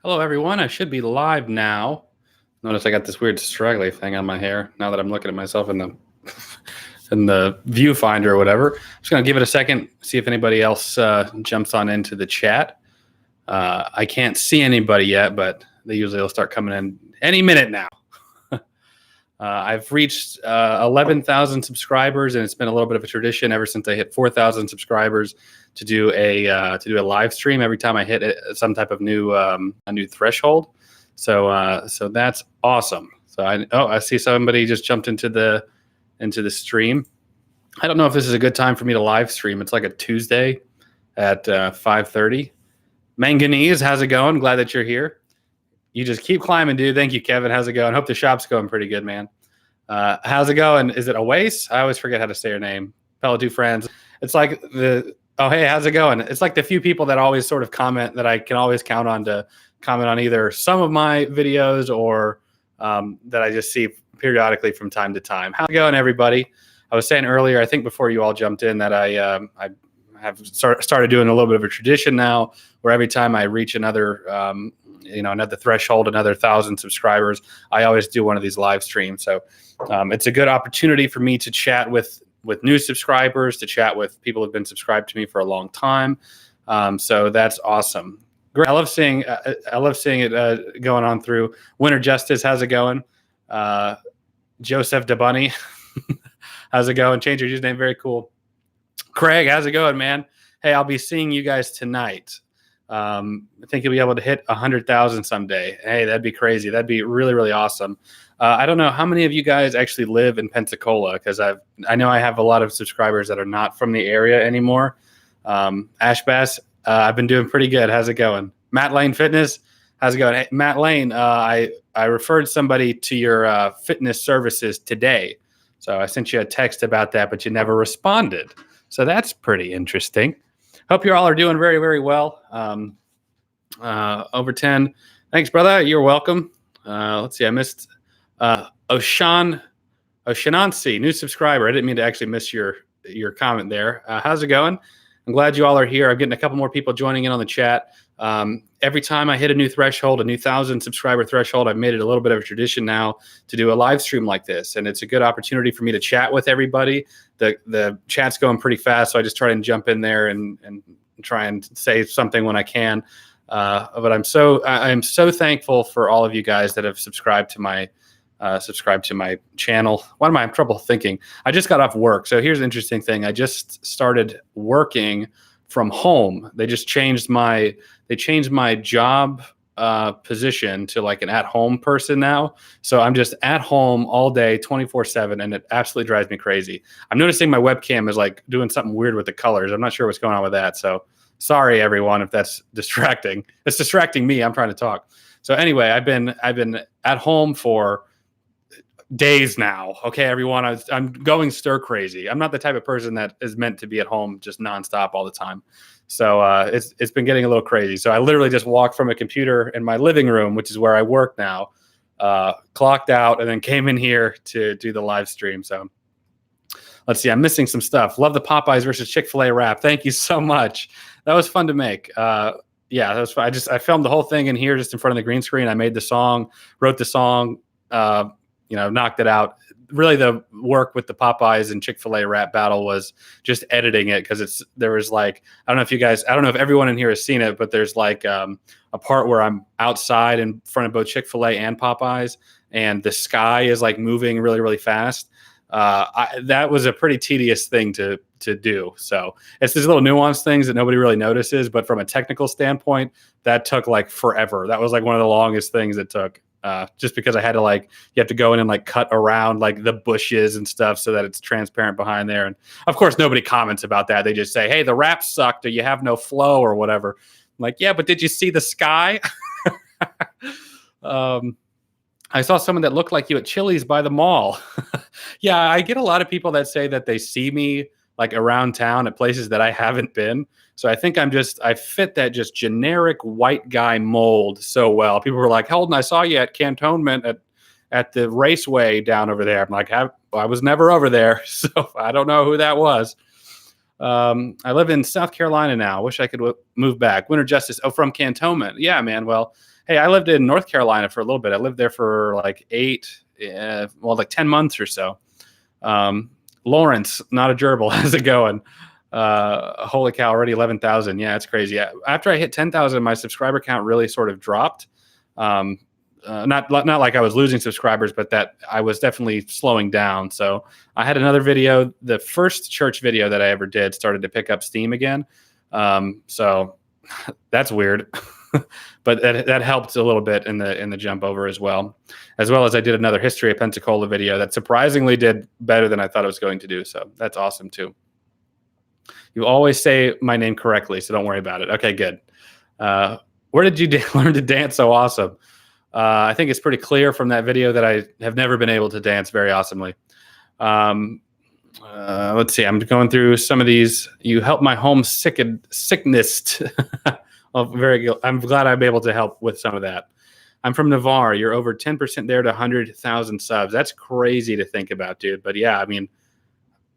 Hello, everyone. I should be live now. Notice I got this weird straggly thing on my hair now that I'm looking at myself in the in the viewfinder or whatever. I'm just going to give it a second, see if anybody else jumps on into the chat. I can't see anybody yet, but they usually will start coming in any minute now. I've reached 11,000 subscribers, and it's been a little bit of a tradition ever since I hit 4,000 subscribers to do a live stream every time I hit some type of a new threshold. So that's awesome. So I see somebody just jumped into the stream. I don't know if this is a good time for me to live stream. It's like a Tuesday at 5:30. Manganese, how's it going? Glad that you're here. You just keep climbing, dude. Thank you, Kevin. How's it going? Hope the shop's going pretty good, man. How's it going? Is it Awais? I always forget how to say your name. Fellow two friends. It's like hey, how's it going? It's like the few people that always sort of comment that I can always count on to comment on either some of my videos or that I just see periodically from time to time. How's it going, everybody? I was saying earlier, I think before you all jumped in, that I have started doing a little bit of a tradition now where every time I reach another threshold, another 1,000 subscribers, I always do one of these live streams. So it's a good opportunity for me to chat with new subscribers, to chat with people who've been subscribed to me for a long time. So that's awesome. Great. I love seeing it going on through. Winter Justice, how's it going? Joseph DeBunny, how's it going? Change your username, very cool. Craig, how's it going, man? Hey, I'll be seeing you guys tonight. I think you'll be able to hit 100,000 someday. Hey, that'd be crazy. That'd be really, really awesome. I don't know how many of you guys actually live in Pensacola, because I know I have a lot of subscribers that are not from the area anymore. Ash Bass, I've been doing pretty good. How's it going? Matt Lane Fitness, how's it going? Hey, Matt Lane, I referred somebody to your fitness services today. So I sent you a text about that, but you never responded. So that's pretty interesting. Hope you all are doing very, very well. Over 10. Thanks, brother. You're welcome. Let's see. I missed Oshanansi, new subscriber. I didn't mean to actually miss your comment there. How's it going? I'm glad you all are here. I'm getting a couple more people joining in on the chat. Every time I hit a new threshold, a new 1,000 subscriber threshold, I've made it a little bit of a tradition now to do a live stream like this. And it's a good opportunity for me to chat with everybody. The chat's going pretty fast, so I just try and jump in there and try and say something when I can. But I'm so thankful for all of you guys that have subscribed to my channel. Why am I having trouble thinking? I just got off work. So here's an interesting thing. I just started working from home. They just changed my job position to like an at-home person now. So I'm just at home all day, 24/7, and it absolutely drives me crazy. I'm noticing my webcam is like doing something weird with the colors. I'm not sure what's going on with that. So sorry, everyone, if that's distracting. It's distracting me. I'm trying to talk. So anyway, I've been at home for days now. Okay, everyone, I'm going stir crazy. I'm not the type of person that is meant to be at home just nonstop all the time. So it's been getting a little crazy. So I literally just walked from a computer in my living room, which is where I work now, clocked out, and then came in here to do the live stream. So let's see. I'm missing some stuff. Love the Popeyes versus Chick-fil-A rap. Thank you so much. That was fun to make. Yeah, that was fun. I filmed the whole thing in here just in front of the green screen. I made the song, wrote the song, knocked it out. Really, the work with the Popeyes and Chick-fil-A rap battle was just editing it, because there was like, I don't know if everyone in here has seen it, but there's like a part where I'm outside in front of both Chick-fil-A and Popeyes, and the sky is like moving really, really fast. That was a pretty tedious thing to do. So it's these little nuanced things that nobody really notices, but from a technical standpoint, that took like forever. That was like one of the longest things it took. Just because I had to you have to go in and cut around the bushes and stuff so that it's transparent behind there. And of course, nobody comments about that. They just say, hey, the rap sucked, or you have no flow or whatever. I'm like, yeah, but did you see the sky? I saw someone that looked like you at Chili's by the mall. Yeah, I get a lot of people that say that they see me around town at places that I haven't been. So I think I fit that just generic white guy mold so well. People were like, Holden, I saw you at Cantonment at the raceway down over there. I'm like, I was never over there, so I don't know who that was. I live in South Carolina now. Wish I could move back. Winter Justice. Oh, from Cantonment. Yeah, man. Well, hey, I lived in North Carolina for a little bit. I lived there for like 10 months or so. Lawrence, not a gerbil. How's it going? Holy cow, already 11,000. Yeah, it's crazy. Yeah. After I hit 10,000, my subscriber count really sort of dropped. Not like I was losing subscribers, but that I was definitely slowing down. So I had another video. The first church video that I ever did started to pick up steam again. So that's weird, but that helped a little bit in the jump over as well as I did another history of Pensacola video that surprisingly did better than I thought it was going to do. So that's awesome too. You always say my name correctly, so don't worry about it. Okay, good. Where did you learn to dance so awesome? I think it's pretty clear from that video that I have never been able to dance very awesomely. Let's see. I'm going through some of these. You help my home sickness. Well, very good. I'm glad I'm able to help with some of that. I'm from Navarre. You're over 10% there to 100,000 subs. That's crazy to think about, dude. But yeah, I mean,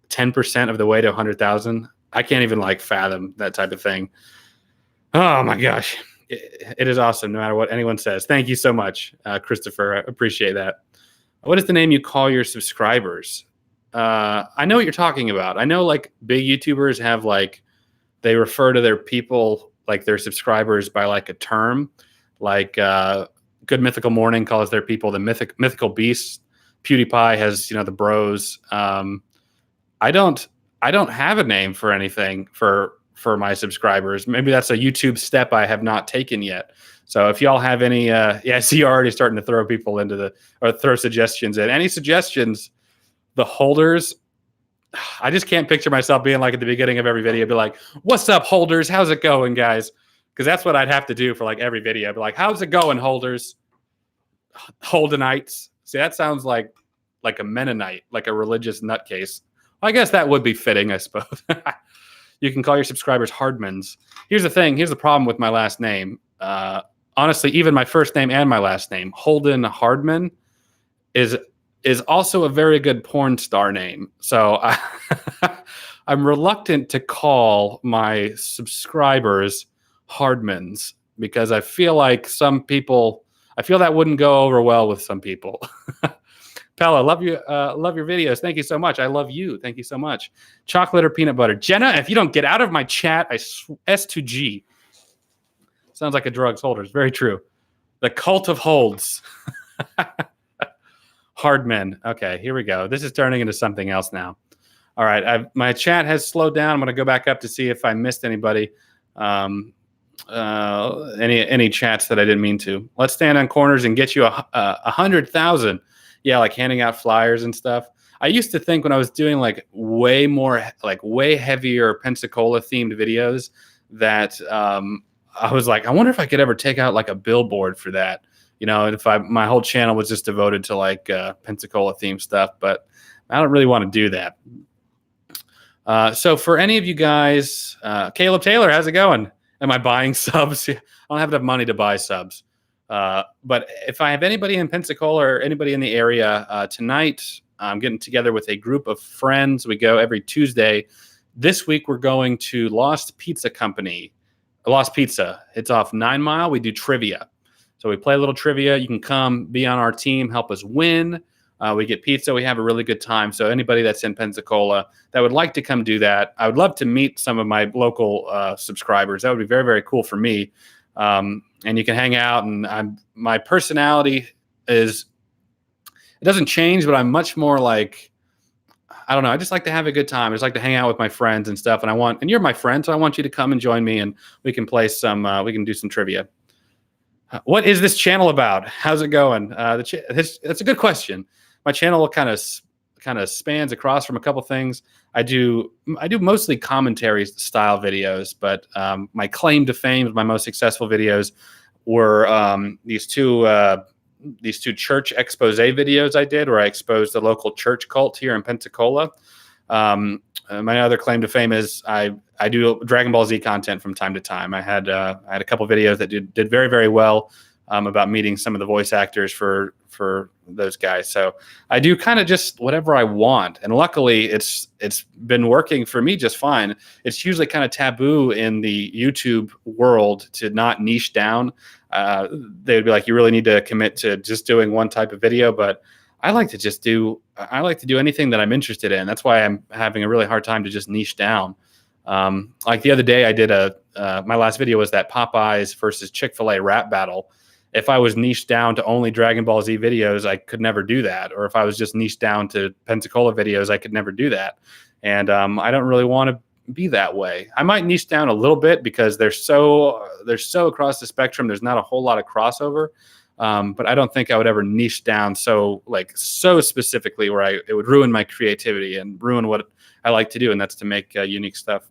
10% of the way to 100,000. I can't even like fathom that type of thing. Oh my gosh. It is awesome no matter what anyone says. Thank you so much, Christopher. I appreciate that. What is the name you call your subscribers? I know what you're talking about. I know like big YouTubers have like, they refer to their people, like their subscribers by like a term, like Good Mythical Morning calls their people the mythical beasts. PewDiePie has, the bros. I don't have a name for anything for my subscribers. Maybe that's a YouTube step I have not taken yet. So if y'all have any, I see you're already starting to throw people throw suggestions in. Any suggestions, the holders, I just can't picture myself being like at the beginning of every video, be like, what's up, holders? How's it going, guys? Because that's what I'd have to do for like every video. I'd be like, how's it going, holders? Holdenites. See, that sounds like a Mennonite, like a religious nutcase. I guess that would be fitting, I suppose. You can call your subscribers Hardmans. Here's the thing. Here's the problem with my last name. Honestly, even my first name and my last name, Holden Hardman, is also a very good porn star name. So I'm reluctant to call my subscribers Hardmans because I feel like that wouldn't go over well with some people. Pella, love your videos. Thank you so much. I love you. Thank you so much. Chocolate or peanut butter? Jenna, if you don't get out of my chat, S2G. Sounds like a drugs holder. It's very true. The cult of holds. Hard men. Okay, here we go. This is turning into something else now. All right, my chat has slowed down. I'm going to go back up to see if I missed anybody. Any chats that I didn't mean to. Let's stand on corners and get you 100,000. Yeah, like handing out flyers and stuff. I used to think when I was doing like way heavier Pensacola themed videos that I was like, I wonder if I could ever take out like a billboard for that. If my whole channel was just devoted to like Pensacola themed stuff, but I don't really want to do that. So for any of you guys, Caleb Taylor, how's it going? Am I buying subs? I don't have enough money to buy subs. But if I have anybody in Pensacola or anybody in the area tonight, I'm getting together with a group of friends. We go every Tuesday. This week, we're going to Lost Pizza. It's off 9 Mile. We do trivia. So we play a little trivia. You can come be on our team, help us win. We get pizza. We have a really good time. So anybody that's in Pensacola that would like to come do that, I would love to meet some of my local subscribers. That would be very, very cool for me. And you can hang out. And my personality it doesn't change, but I'm much more like, I don't know. I just like to have a good time. I just like to hang out with my friends and stuff. And you're my friend, so I want you to come and join me, and we can play we can do some trivia. What is this channel about? How's it going? That's a good question. My channel kind of spans across from a couple things. I do mostly commentary style videos, but my claim to fame, my most successful videos were these two church expose videos I did, where I exposed the local church cult here in Pensacola. My other claim to fame is I do Dragon Ball Z content from time to time. I had a couple videos that did very, very well. about meeting some of the voice actors for those guys. So I do kind of just whatever I want, and luckily it's been working for me just fine. It's usually kind of taboo in the YouTube world to not niche down. They would be like, you really need to commit to just doing one type of video, but I like to do anything that I'm interested in. That's why I'm having a really hard time to just niche down. Like the other day, I did my last video was that Popeyes versus Chick-fil-A rap battle. If I was niched down to only Dragon Ball Z videos, I could never do that. Or if I was just niched down to Pensacola videos, I could never do that. And I don't really want to be that way. I might niche down a little bit because they're so across the spectrum. There's not a whole lot of crossover. But I don't think I would ever niche down so specifically where it would ruin my creativity and ruin what I like to do, and that's to make unique stuff.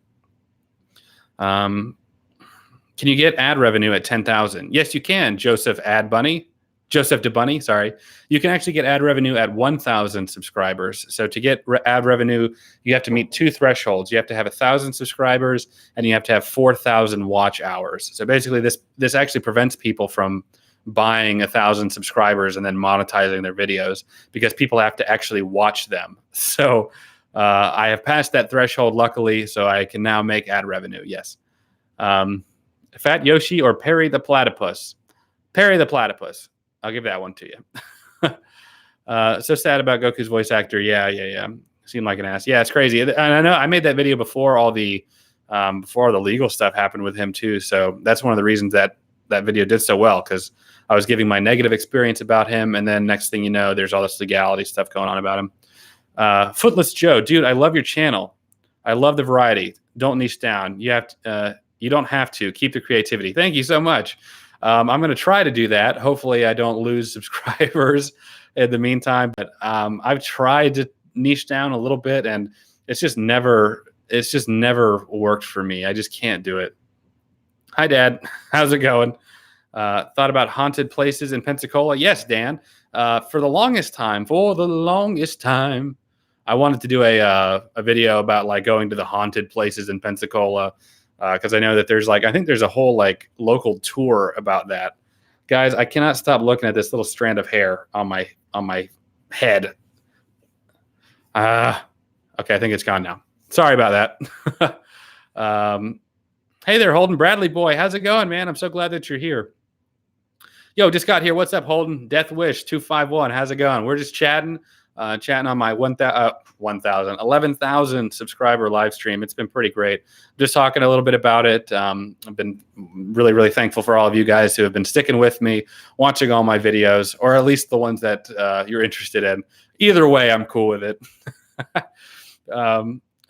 Can you get ad revenue at 10,000? Yes, you can, Joseph DeBunny, sorry. You can actually get ad revenue at 1,000 subscribers. So to get ad revenue, you have to meet two thresholds. You have to have 1,000 subscribers, and you have to have 4,000 watch hours. So basically, this actually prevents people from buying 1,000 subscribers and then monetizing their videos because people have to actually watch them. So I have passed that threshold, luckily, so I can now make ad revenue. Yes. Fat Yoshi or Perry the Platypus? Perry the Platypus. I'll give that one to you. So sad about Goku's voice actor. Yeah. Seemed like an ass. Yeah, it's crazy. And I know I made that video before all the legal stuff happened with him too. So that's one of the reasons that video did so well, because I was giving my negative experience about him, and then next thing you know, there's all this legality stuff going on about him. Footless Joe, dude, I love your channel. I love the variety. Don't niche down. You don't have to. Keep the creativity. Thank you so much. I'm going to try to do that. Hopefully I don't lose subscribers in the meantime, but I've tried to niche down a little bit, and it's just never worked for me. I just can't do it. Hi, Dad. How's it going? Thought about haunted places in Pensacola? Yes, Dan. For the longest time, I wanted to do a video about like going to the haunted places in Pensacola, because I know that I think there's a whole like local tour about that. Guys, I cannot stop looking at this little strand of hair on my head. Okay, I think it's gone now. Sorry about that. Hey there, Holden. Bradley boy, how's it going, man? I'm so glad that you're here. Yo, just got here. What's up, Holden? Death Wish 251. How's it going? We're just chatting on my 11,000 subscriber live stream. It's been pretty great. Just talking a little bit about it. I've been really, really thankful for all of you guys who have been sticking with me, watching all my videos, or at least the ones that you're interested in. Either way, I'm cool with it.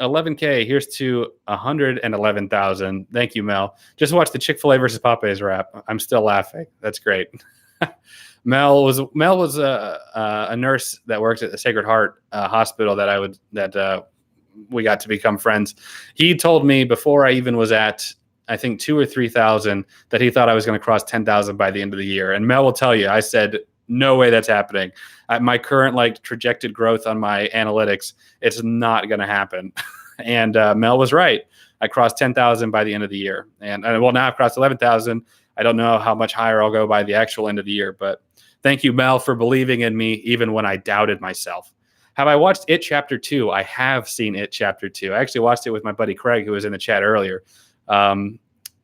11K. Here's to 111,000. Thank you, Mel. Just watch the Chick-fil-A versus Popeyes rap. I'm still laughing. That's great. Mel was a nurse that worked at the Sacred Heart Hospital that we got to become friends. He told me before I even was at, I think, 2,000 or 3,000 that he thought I was going to cross 10,000 by the end of the year. And Mel will tell you, I said, no way that's happening. At my current trajected growth on my analytics, it's not going to happen. And Mel was right. I crossed 10,000 by the end of the year. And well, now I've crossed 11,000. I don't know how much higher I'll go by the actual end of the year, but thank you, Mel, for believing in me even when I doubted myself. Have I watched It Chapter 2? I have seen It Chapter 2. I actually watched it with my buddy Craig, who was in the chat earlier.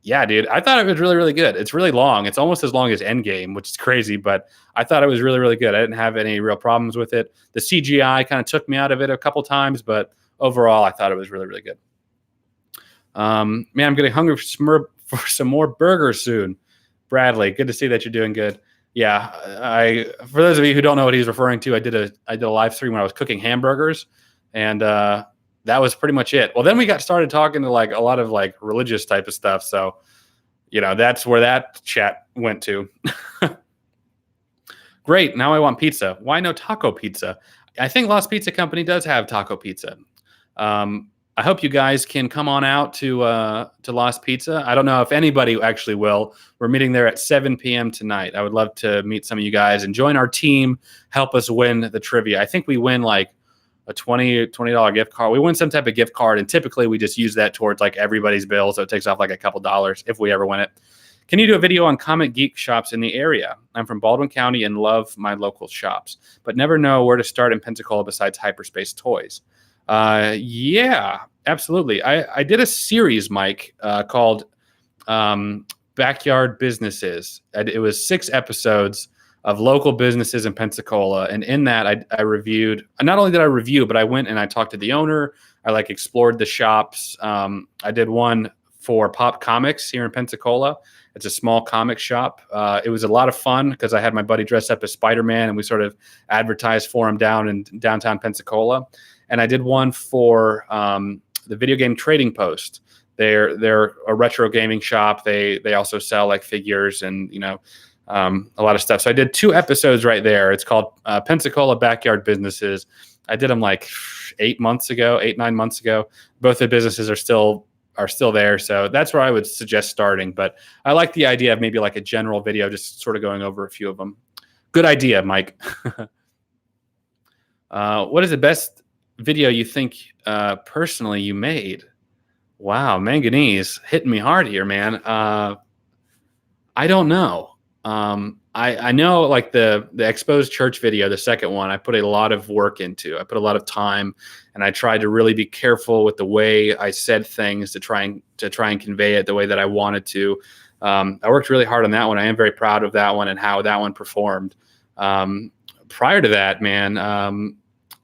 Yeah, dude, I thought it was really, really good. It's really long. It's almost as long as Endgame, which is crazy, but I thought it was really, really good. I didn't have any real problems with it. The CGI kind of took me out of it a couple times, but overall, I thought it was really, really good. Man, I'm getting hungry for some more burgers soon. Bradley, good to see that you're doing good. Yeah, for those of you who don't know what he's referring to, I did a live stream when I was cooking hamburgers, and that was pretty much it. Well, then we got started talking to a lot of religious type of stuff. So, that's where that chat went to. Great. Now I want pizza. Why no taco pizza? I think Lost Pizza Company does have taco pizza. I hope you guys can come on out to Lost Pizza. I don't know if anybody actually will. We're meeting there at 7 p.m. tonight. I would love to meet some of you guys and join our team, help us win the trivia. I think we win a $20 gift card. We win some type of gift card, and typically we just use that towards everybody's bill, so it takes off a couple dollars if we ever win it. Can you do a video on comic geek shops in the area? I'm from Baldwin County and love my local shops, but never know where to start in Pensacola besides Hyperspace Toys. Yeah, absolutely. I did a series, Mike, called Backyard Businesses. It was 6 episodes of local businesses in Pensacola. And in that, I reviewed, not only did I review, but I went and I talked to the owner. I like explored the shops. I did one for Pop Comics here in Pensacola. It's a small comic shop. It was a lot of fun because I had my buddy dressed up as Spider-Man and we sort of advertised for him down in downtown Pensacola. And I did one for the Video Game Trading Post. They're a retro gaming shop. They also sell like figures and, a lot of stuff. So I did 2 episodes right there. It's called Pensacola Backyard Businesses. I did them like 8, 9 months ago. Both the businesses are still there. So that's where I would suggest starting. But I like the idea of maybe like a general video, just sort of going over a few of them. Good idea, Mike. What is the best video you think personally you made? Wow, manganese hitting me hard here, man. I don't know. I know like the exposed church video, the second one, I put a lot of work into. I put a lot of time, and I tried to really be careful with the way I said things to try and convey it the way that I wanted to. I worked really hard on that one. I am very proud of that one and how that one performed. Prior to that, man,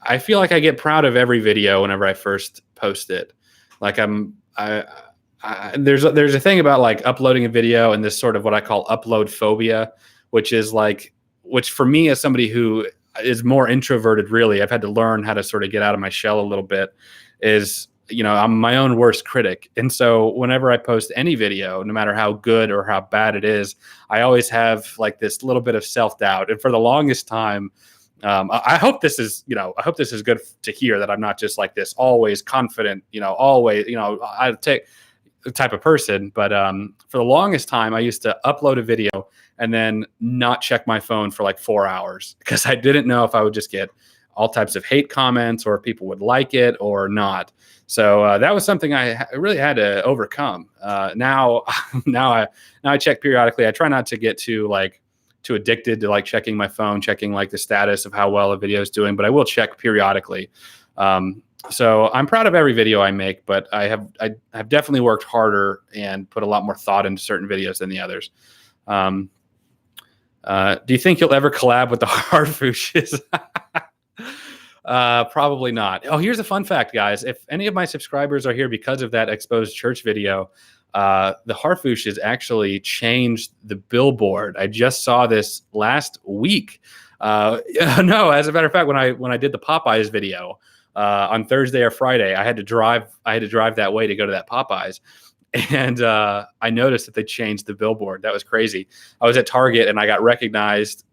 I feel like I get proud of every video whenever I first post it. Like there's a thing about like uploading a video and this sort of what I call upload phobia, which for me as somebody who is more introverted, really, I've had to learn how to sort of get out of my shell a little bit, is, I'm my own worst critic. And so whenever I post any video, no matter how good or how bad it is, I always have like this little bit of self-doubt. And for the longest time, I hope this is good to hear, that I'm not just like this always confident, I take the type of person. But for the longest time, I used to upload a video and then not check my phone for like 4 hours because I didn't know if I would just get all types of hate comments or if people would like it or not. So that was something I really had to overcome. Now I check periodically. I try not to get too addicted to like checking my phone, checking like the status of how well a video is doing, but I will check periodically. So I'm proud of every video I make, but I have definitely worked harder and put a lot more thought into certain videos than the others. Do you think you'll ever collab with the Harfooshes? Probably not. Oh, here's a fun fact, guys. If any of my subscribers are here because of that exposed church video, the Harfooshes actually changed the billboard. I just saw this last week. No, as a matter of fact, when I did the Popeyes video on Thursday or Friday, I had to drive that way to go to that Popeyes. And I noticed that they changed the billboard. That was crazy. I was at Target and I got recognized,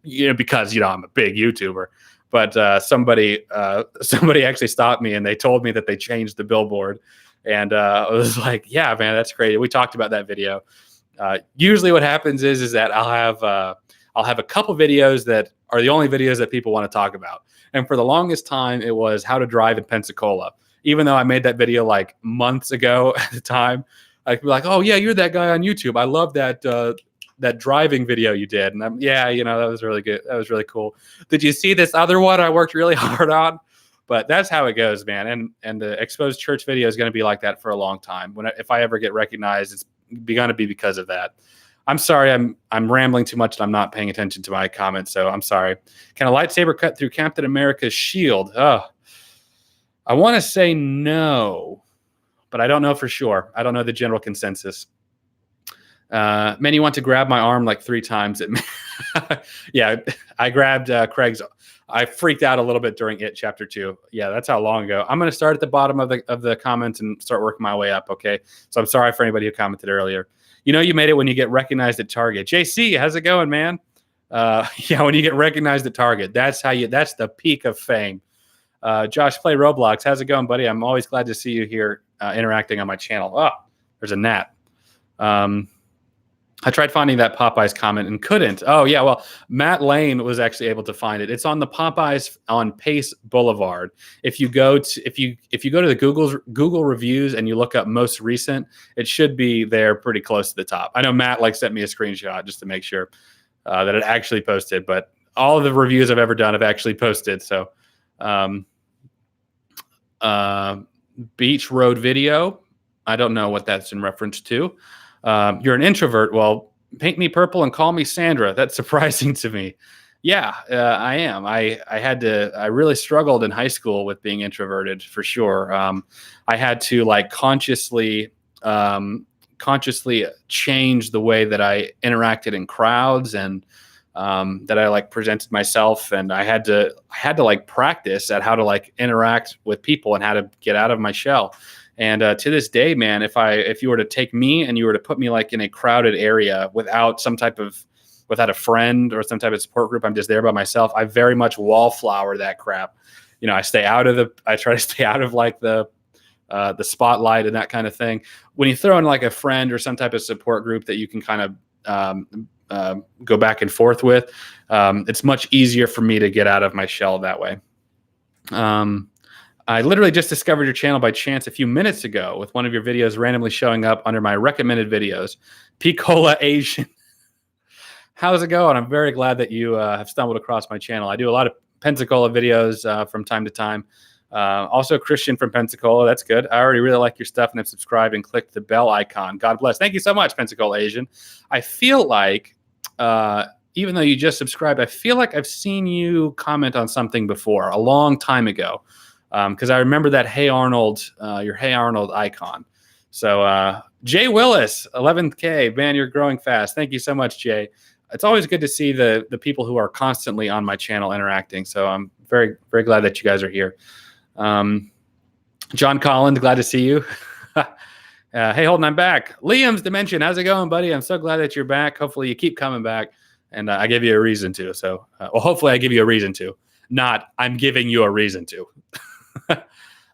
because I'm a big YouTuber. But somebody actually stopped me and they told me that they changed the billboard. And I was like, yeah, man, that's crazy. We talked about that video. Usually what happens is that I'll have a couple videos that are the only videos that people want to talk about. And for the longest time, it was how to drive in Pensacola. Even though I made that video like months ago at the time, I'd be like, oh yeah, you're that guy on YouTube. I love that driving video you did. And that was really good. That was really cool. Did you see this other one I worked really hard on? But that's how it goes, man. And the exposed church video is going to be like that for a long time. If I ever get recognized, it's going to be because of that. I'm sorry, I'm rambling too much and I'm not paying attention to my comments, so I'm sorry. Can a lightsaber cut through Captain America's shield? Oh, I want to say no, but I don't know for sure. I don't know the general consensus. Man, you want to grab my arm like 3 times. Yeah, I grabbed Craig's. I freaked out a little bit during It Chapter 2. Yeah, that's how long ago. I'm going to start at the bottom of the comments and start working my way up, okay? So I'm sorry for anybody who commented earlier. You made it when you get recognized at Target. JC, how's it going, man? Yeah, when you get recognized at Target, that's the peak of fame. Josh Play Roblox, how's it going, buddy? I'm always glad to see you here interacting on my channel. Oh, there's a gnat. I tried finding that Popeyes comment and couldn't. Oh yeah, well, Matt Lane was actually able to find it. It's on the Popeyes on Pace Boulevard. If you go to the Google reviews and you look up most recent, it should be there pretty close to the top. I know Matt sent me a screenshot just to make sure that it actually posted, but all of the reviews I've ever done have actually posted. So, Beach Road Video. I don't know what that's in reference to. You're an introvert. Well, paint me purple and call me Sandra. That's surprising to me. Yeah, I am. I really struggled in high school with being introverted for sure. I had to consciously change the way that I interacted in crowds and that I presented myself, and I had to practice at how to interact with people and how to get out of my shell. And to this day, man, if you were to take me and you were to put me in a crowded area without a friend or some type of support group, I'm just there by myself. I very much wallflower that crap. I try to stay out of the spotlight and that kind of thing. When you throw in a friend or some type of support group that you can kind of go back and forth with, it's much easier for me to get out of my shell that way. I literally just discovered your channel by chance a few minutes ago with one of your videos randomly showing up under my recommended videos. Pensacola Asian. How's it going? I'm very glad that you have stumbled across my channel. I do a lot of Pensacola videos from time to time. Also Christian from Pensacola. That's good. I already really like your stuff and have subscribed and clicked the bell icon. God bless. Thank you so much, Pensacola Asian. I feel like, even though you just subscribed, I feel like I've seen you comment on something before a long time ago. Because I remember that Hey Arnold, your Hey Arnold icon. So Jay Willis, 11th K, man, you're growing fast. Thank you so much, Jay. It's always good to see the people who are constantly on my channel interacting. So I'm very, very glad that you guys are here. John Collins, glad to see you. Hey, Holden, I'm back. Liam's Dimension, how's it going, buddy? I'm so glad that you're back. Hopefully you keep coming back, and I give you a reason to. So, hopefully I give you a reason to. Not I'm giving you a reason to.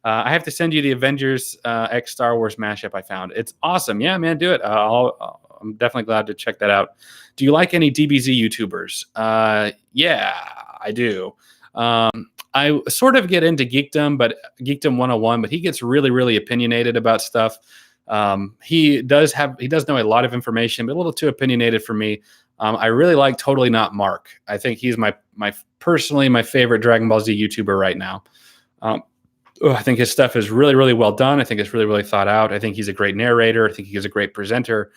I have to send you the Avengers X Star Wars mashup I found. It's awesome. Yeah, man, do it. I'm definitely glad to check that out. Do you like any DBZ YouTubers? Yeah, I do. I sort of get into geekdom, but geekdom 101, but he gets really, really opinionated about stuff. He does know a lot of information, but a little too opinionated for me. I really like Totally Not Mark. I think he's personally my favorite Dragon Ball Z YouTuber right now. I think his stuff is really, really well done. I think it's really, really thought out. I think he's a great narrator. I think he's a great presenter.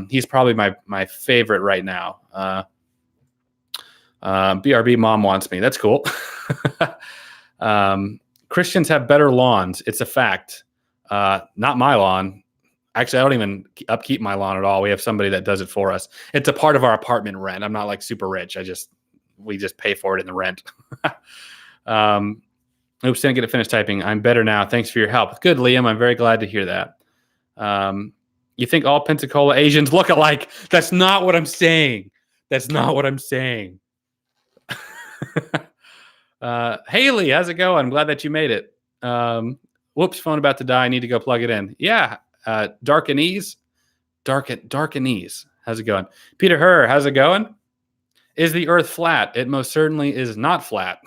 He's probably my favorite right now. BRB Mom wants me. That's cool. Christians have better lawns. It's a fact. Not my lawn. Actually, I don't even upkeep my lawn at all. We have somebody that does it for us. It's a part of our apartment rent. I'm not super rich. We just pay for it in the rent. Oops, didn't get to finish typing. I'm better now. Thanks for your help. Good, Liam. I'm very glad to hear that. You think all Pensacola Asians look alike? That's not what I'm saying. That's not what I'm saying. Haley, how's it going? I'm glad that you made it. Whoops, phone about to die. I need to go plug it in. Yeah. Darkenese. Darkenese. How's it going? Peter Herr, how's it going? Is the earth flat? It most certainly is not flat.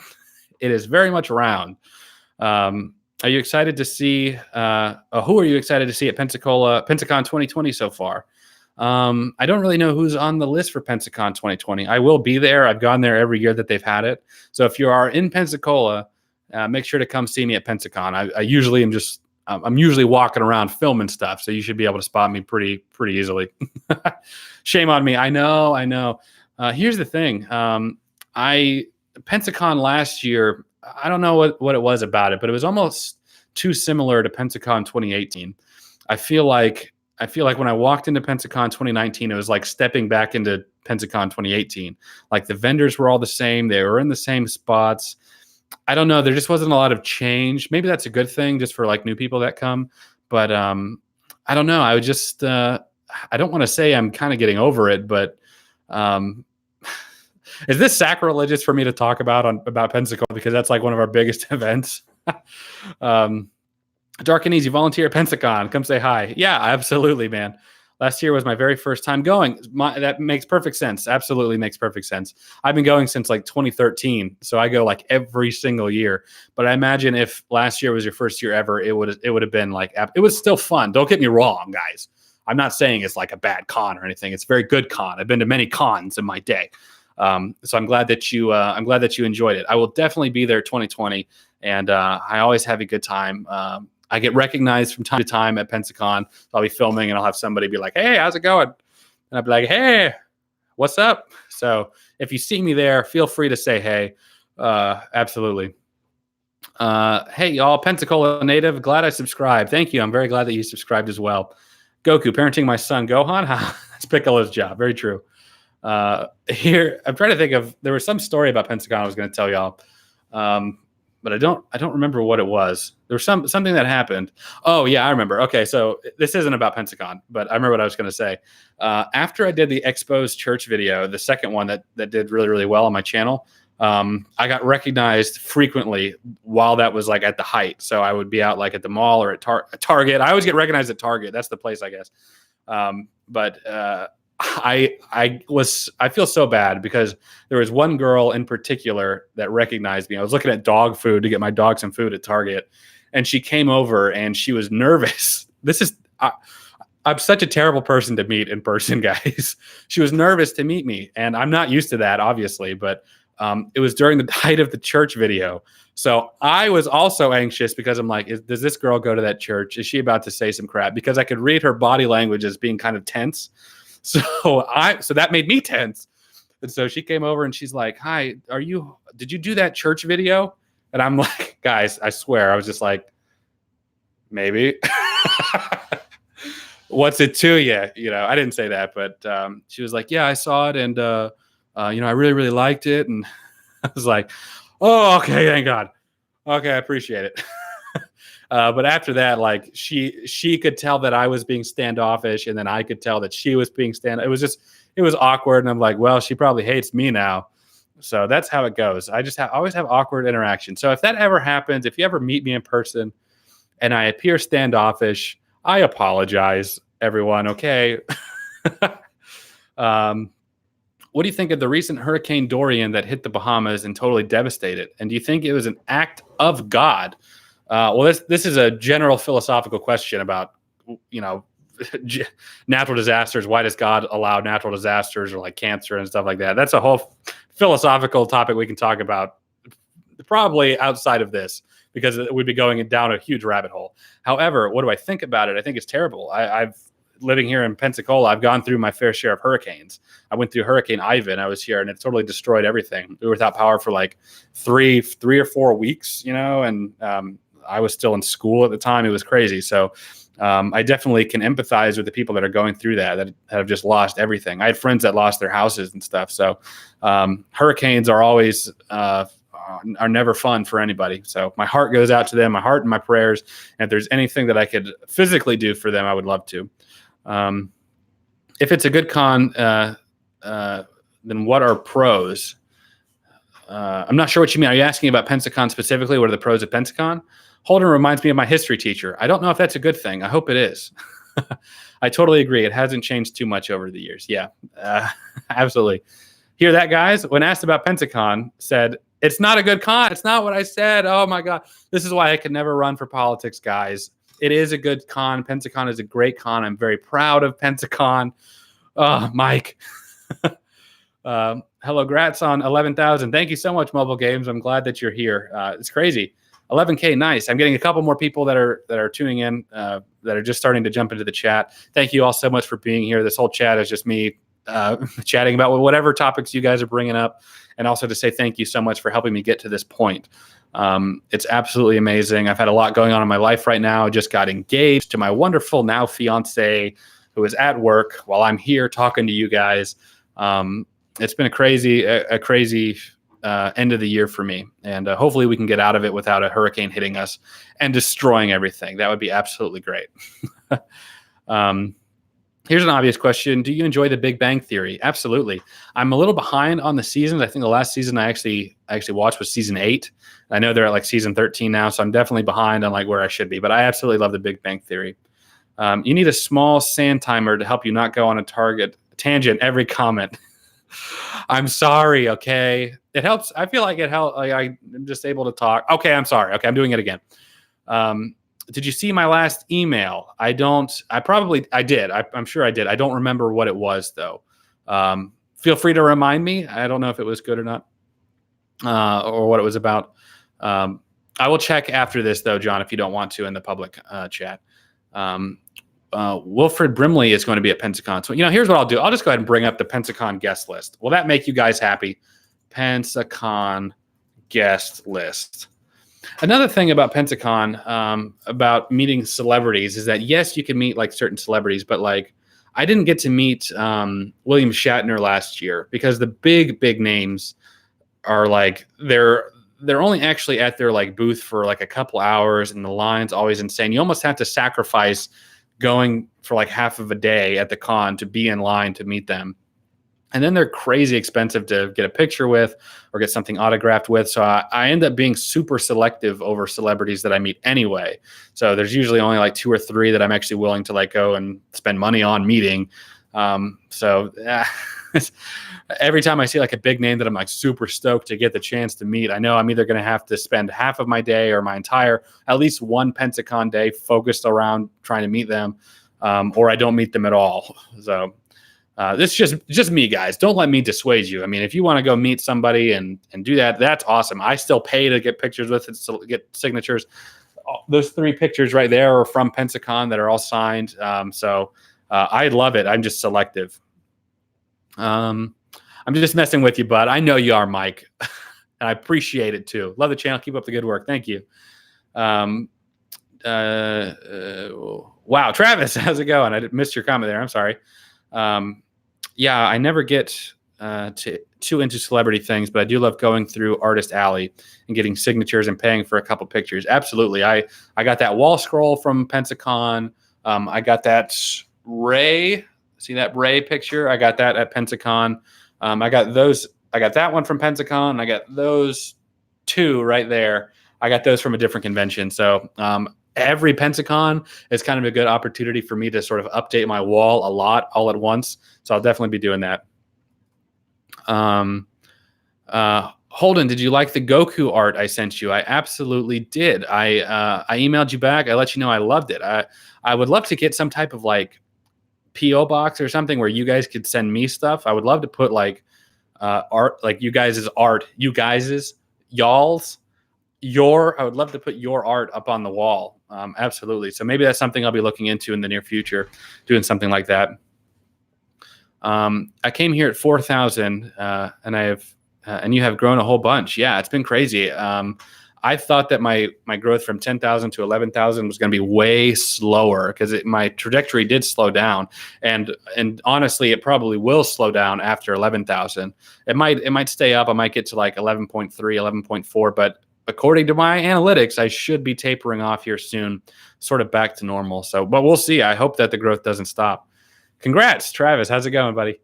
It is very much round. Are you excited to see, who are you excited to see at Pensacon 2020 so far? I don't really know who's on the list for Pensacon 2020. I will be there. I've gone there every year that they've had it. So if you are in Pensacola, make sure to come see me at Pensacon. I'm usually walking around filming stuff, so you should be able to spot me pretty easily. Shame on me. I know. Here's the thing. Pensacon last year, I don't know what it was about it, but it was almost too similar to Pensacon 2018. I feel like when I walked into Pensacon 2019, it was like stepping back into Pensacon 2018. Like the vendors were all the same. They were in the same spots. I don't know. There just wasn't a lot of change. Maybe that's a good thing just for new people that come. But I don't know. I would just, I don't want to say I'm kind of getting over it, but is this sacrilegious for me to talk about Pensacola? Because that's one of our biggest events. Dark and Easy, volunteer at Pensacon. Come say hi. Yeah, absolutely, man. Last year was my very first time going. That makes perfect sense. Absolutely makes perfect sense. I've been going since like 2013, so I go like every single year. But I imagine if last year was your first year ever, it would have been like, it was still fun. Don't get me wrong, guys. I'm not saying it's like a bad con or anything. It's a very good con. I've been to many cons in my day. So I'm glad that you enjoyed it. I will definitely be there 2020, and I always have a good time. I get recognized from time to time at Pensacon. I'll be filming and I'll have somebody be like, "Hey, how's it going?" And I'll be like, "Hey, what's up?" So if you see me there, feel free to say hey. Absolutely. Hey, y'all, Pensacola native. Glad I subscribed. Thank you. I'm very glad that you subscribed as well. Goku, parenting my son Gohan. That's Piccolo's job. Very true. Here, I'm trying to think of, there was some story about Pensacon I was going to tell y'all. But I don't remember what it was. There was something that happened. Oh yeah, I remember. Okay, so this isn't about Pensacon, but I remember what I was going to say. After I did the Exposed Church video, the second one that did really, really well on my channel, I got recognized frequently while that was like at the height. So I would be out like at the mall or at Target. I always get recognized at Target. That's the place, I guess. But I feel so bad because there was one girl in particular that recognized me. I was looking at dog food to get my dog some food at Target, and she came over and she was nervous. I'm such a terrible person to meet in person, guys. She was nervous to meet me, and I'm not used to that, obviously, but it was during the height of the church video. So I was also anxious because I'm like, does this girl go to that church? Is she about to say some crap? Because I could read her body language as being kind of tense. So that made me tense. And so she came over and she's like, "Hi, did you do that church video?" And I'm like, guys, I swear, I was just like, maybe. What's it to you? You know, I didn't say that, but she was like, "Yeah, I saw it. And, I really, really liked it." And I was like, "Oh, okay. Thank God. Okay. I appreciate it." But after that, like she could tell that I was being standoffish, and then I could tell that she was being it was awkward. And I'm like, well, she probably hates me now. So that's how it goes. I just always have awkward interaction. So if that ever happens, if you ever meet me in person and I appear standoffish, I apologize, everyone. Okay. What do you think of the recent Hurricane Dorian that hit the Bahamas and totally devastated? And do you think it was an act of God? Well, this is a general philosophical question about, natural disasters. Why does God allow natural disasters or like cancer and stuff like that? That's a whole philosophical topic we can talk about probably outside of this, because we'd be going down a huge rabbit hole. However, what do I think about it? I think it's terrible. I've living here in Pensacola, I've gone through my fair share of hurricanes. I went through Hurricane Ivan. I was here, and it totally destroyed everything. We were without power for like three or 4 weeks, and I was still in school at the time. It was crazy. So I definitely can empathize with the people that are going through that have just lost everything. I had friends that lost their houses and stuff. So hurricanes are always are never fun for anybody. So my heart goes out to them, my heart and my prayers. And if there's anything that I could physically do for them, I would love to. If it's a good con, then what are pros? I'm not sure what you mean. Are you asking about Pensacon specifically? What are the pros of Pensacon? Holden reminds me of my history teacher. I don't know if that's a good thing. I hope it is. I totally agree. It hasn't changed too much over the years. Yeah, absolutely. Hear that, guys? When asked about Pensacon, said, "It's not a good con. It's not what I said." Oh my God. This is why I could never run for politics, guys. It is a good con. Pensacon is a great con. I'm very proud of Pensacon. Oh, Mike. Hello, grats on 11,000. Thank you so much, Mobile Games. I'm glad that you're here. It's crazy. 11K, nice. I'm getting a couple more people that are tuning in, that are just starting to jump into the chat. Thank you all so much for being here. This whole chat is just me chatting about whatever topics you guys are bringing up, and also to say thank you so much for helping me get to this point. It's absolutely amazing. I've had a lot going on in my life right now. I just got engaged to my wonderful now fiance, who is at work while I'm here talking to you guys. It's been a crazy end of the year for me, and hopefully we can get out of it without a hurricane hitting us and destroying everything. That would be absolutely great. Here's an obvious question. Do you enjoy the Big Bang Theory? Absolutely. I'm a little behind on the seasons. I think the last season I actually watched was season 8. I know they're at like season 13 now, so I'm definitely behind on like where I should be, but I absolutely love the Big Bang Theory. You need a small sand timer to help you not go on a tangent every comment. I'm sorry. Okay. It helps. I feel like it helps. Like I'm just able to talk. Okay. I'm sorry. Okay. I'm doing it again. Did you see my last email? I did. I'm sure I did. I don't remember what it was though. Feel free to remind me. I don't know if it was good or not, or what it was about. I will check after this though, John, if you don't want to in the public chat. Wilfred Brimley is going to be at Pensacon. So, here's what I'll do. I'll just go ahead and bring up the Pensacon guest list. Will that make you guys happy? Pensacon guest list. Another thing about Pensacon, about meeting celebrities, is that yes, you can meet like certain celebrities, but like I didn't get to meet William Shatner last year because the big names are like they're only actually at their like booth for like a couple hours, and the line's always insane. You almost have to sacrifice going for like half of a day at the con to be in line to meet them. And then they're crazy expensive to get a picture with or get something autographed with. So I end up being super selective over celebrities that I meet anyway. So there's usually only like 2 or 3 that I'm actually willing to like go and spend money on meeting. Every time I see like a big name that I'm like super stoked to get the chance to meet, I know I'm either going to have to spend half of my day or my entire, at least one Pensacon day focused around trying to meet them, or I don't meet them at all. So this is just me, guys. Don't let me dissuade you. I mean, if you want to go meet somebody and do that, that's awesome. I still pay to get pictures with it, to get signatures. Those 3 pictures right there are from Pensacon that are all signed. I love it. I'm just selective. I'm just messing with you, bud. I know you are, Mike. And I appreciate it too. Love the channel. Keep up the good work. Thank you. Wow, Travis, how's it going? I missed your comment there. I'm sorry. I never get too into celebrity things, but I do love going through Artist Alley and getting signatures and paying for a couple pictures. Absolutely. I got that wall scroll from Pensacon. I got that Ray. See that Ray picture? I got that at Pensacon. I got that one from Pensacon. I got those 2 right there. I got those from a different convention. So every Pensacon is kind of a good opportunity for me to sort of update my wall a lot all at once. So I'll definitely be doing that. Holden, did you like the Goku art I sent you? I absolutely did. I emailed you back. I let you know I loved it. I would love to get some type of like PO box or something where you guys could send me stuff. I would love to put like art, like you guys' art, y'all's, I would love to put your art up on the wall. Absolutely. So maybe that's something I'll be looking into in the near future, doing something like that. I came here at 4,000 and you have grown a whole bunch. Yeah, it's been crazy. I thought that my growth from 10,000 to 11,000 was going to be way slower because my trajectory did slow down, and honestly, it probably will slow down after 11,000. It might stay up. I might get to like 11.3, 11.4, but according to my analytics, I should be tapering off here soon, sort of back to normal. So, but we'll see. I hope that the growth doesn't stop. Congrats, Travis. How's it going, buddy?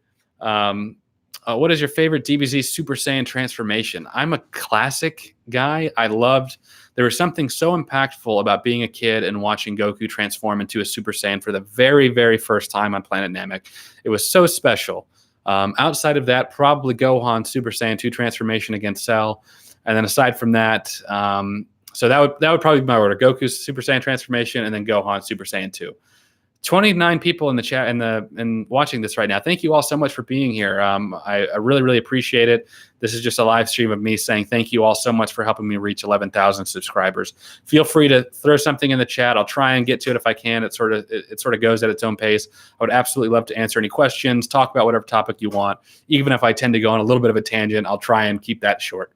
What is your favorite DBZ Super Saiyan transformation? I'm a classic guy. There was something so impactful about being a kid and watching Goku transform into a Super Saiyan for the very, very first time on Planet Namek. It was so special. Outside of that, probably Gohan Super Saiyan 2 transformation against Cell. And then aside from that, so that would probably be my order. Goku's Super Saiyan transformation and then Gohan Super Saiyan 2. 29 people in the chat and watching this right now. Thank you all so much for being here. I really, really appreciate it. This is just a live stream of me saying thank you all so much for helping me reach 11,000 subscribers. Feel free to throw something in the chat. I'll try and get to it if I can. It sort of goes at its own pace. I would absolutely love to answer any questions, talk about whatever topic you want. Even if I tend to go on a little bit of a tangent, I'll try and keep that short.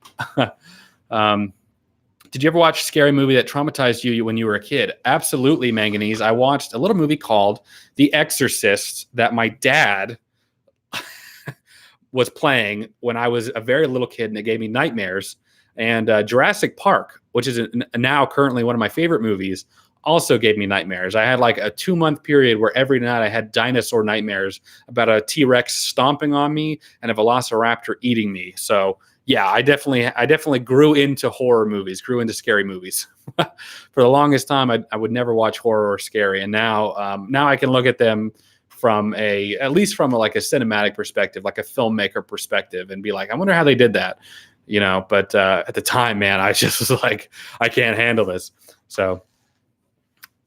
Did you ever watch a scary movie that traumatized you when you were a kid? Absolutely, Manganese. I watched a little movie called The Exorcist that my dad was playing when I was a very little kid, and it gave me nightmares. And Jurassic Park, which is now currently one of my favorite movies, also gave me nightmares. I had like a 2-month period where every night I had dinosaur nightmares about a T-Rex stomping on me and a velociraptor eating me. So yeah, I definitely grew into horror movies, grew into scary movies. For the longest time, I would never watch horror or scary, and now I can look at them from at least from like a cinematic perspective, like a filmmaker perspective, and be like, I wonder how they did that, you know. But at the time, man, I just was like, I can't handle this. So,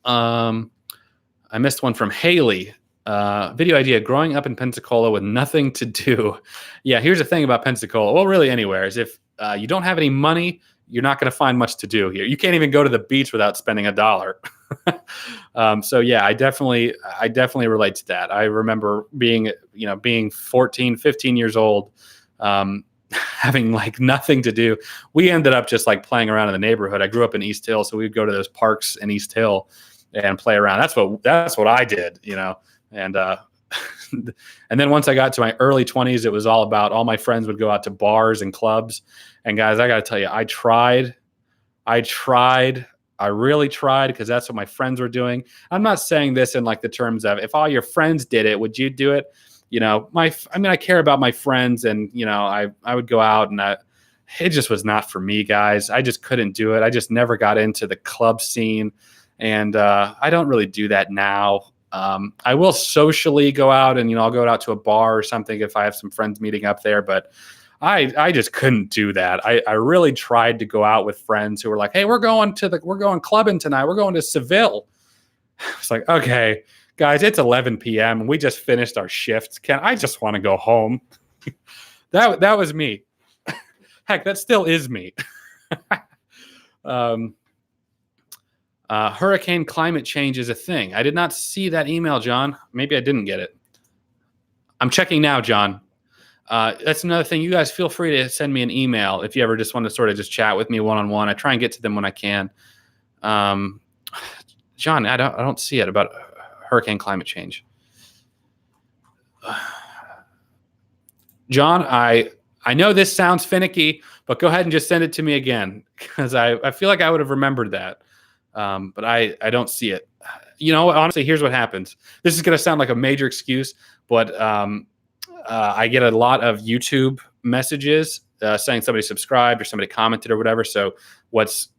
I missed one from Haley. Video idea: growing up in Pensacola with nothing to do. Yeah, here's the thing about Pensacola. Well, really anywhere is if you don't have any money, you're not going to find much to do here. You can't even go to the beach without spending $1. So yeah, I definitely relate to that. I remember being 14, 15 years old, having like nothing to do. We ended up just like playing around in the neighborhood. I grew up in East Hill, so we'd go to those parks in East Hill and play around. That's what I did, you know. And and then once I got to my early 20s, it was all about all my friends would go out to bars and clubs. And guys, I got to tell you, I really tried because that's what my friends were doing. I'm not saying this in like the terms of if all your friends did it, would you do it? You know, I care about my friends, and you know, I would go out, and it just was not for me, guys. I just couldn't do it. I just never got into the club scene, and I don't really do that now. I will socially go out, and I'll go out to a bar or something if I have some friends meeting up there, but I just couldn't do that. I really tried to go out with friends who were like, hey, we're going clubbing tonight. We're going to Seville. It's like, okay, guys, it's 11 p.m. and we just finished our shifts. I just want to go home. That was me. Heck, that still is me. Hurricane climate change is a thing. I did not see that email, John. Maybe I didn't get it. I'm checking now, John. That's another thing. You guys feel free to send me an email if you ever just want to sort of just chat with me one-on-one. I try and get to them when I can. John, I don't see it about hurricane climate change. John, I know this sounds finicky, but go ahead and just send it to me again, because I feel like I would have remembered that. But I don't see it. Honestly, here's what happens. This is going to sound like a major excuse, but I get a lot of YouTube messages saying somebody subscribed or somebody commented or whatever. So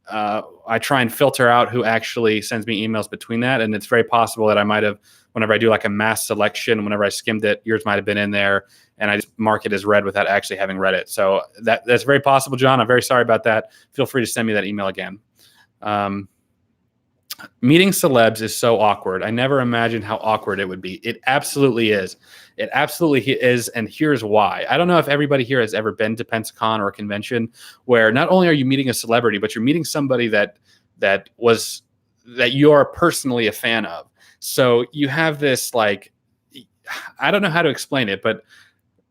I try and filter out who actually sends me emails between that. And it's very possible that I might have, whenever I do like a mass selection, whenever I skimmed it, yours might have been in there, and I just mark it as read without actually having read it. So that's very possible, John. I'm very sorry about that. Feel free to send me that email again. Meeting celebs is so awkward. I never imagined how awkward it would be. It absolutely is. It absolutely is, and here's why. I don't know if everybody here has ever been to Pensacon or a convention where not only are you meeting a celebrity, but you're meeting somebody that you're personally a fan of. So you have this, like, I don't know how to explain it, but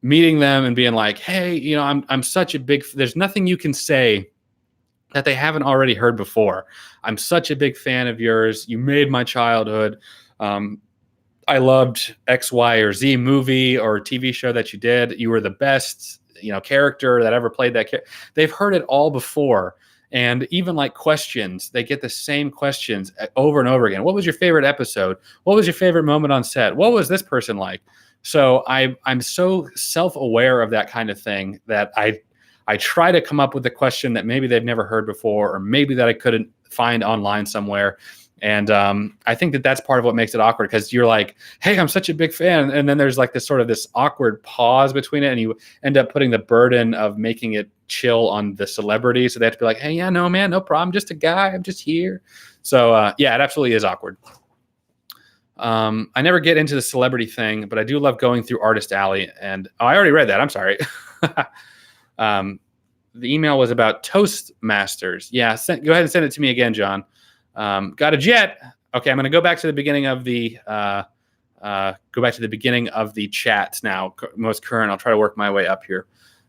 meeting them and being like, hey, I'm such a big, there's nothing you can say that they haven't already heard before. I'm such a big fan of yours. You made my childhood. I loved X, Y, or Z movie or TV show that you did. You were the best, character that ever played that. They've heard it all before. And even like questions, they get the same questions over and over again. What was your favorite episode? What was your favorite moment on set? What was this person like? So I'm so self-aware of that kind of thing that I try to come up with a question that maybe they've never heard before, or maybe that I couldn't find online somewhere. And I think that that's part of what makes it awkward, because you're like, hey, I'm such a big fan. And then there's like this awkward pause between it. And you end up putting the burden of making it chill on the celebrity. So they have to be like, hey, yeah, no, man, no problem. Just a guy. I'm just here. So yeah, it absolutely is awkward. I never get into the celebrity thing, but I do love going through Artist Alley. And I already read that. I'm sorry. The email was about Toastmasters. Yeah, go ahead and send it to me again, John. Got a jet. Okay, I'm going to go back to the beginning of the chat now. Most current. I'll try to work my way up here.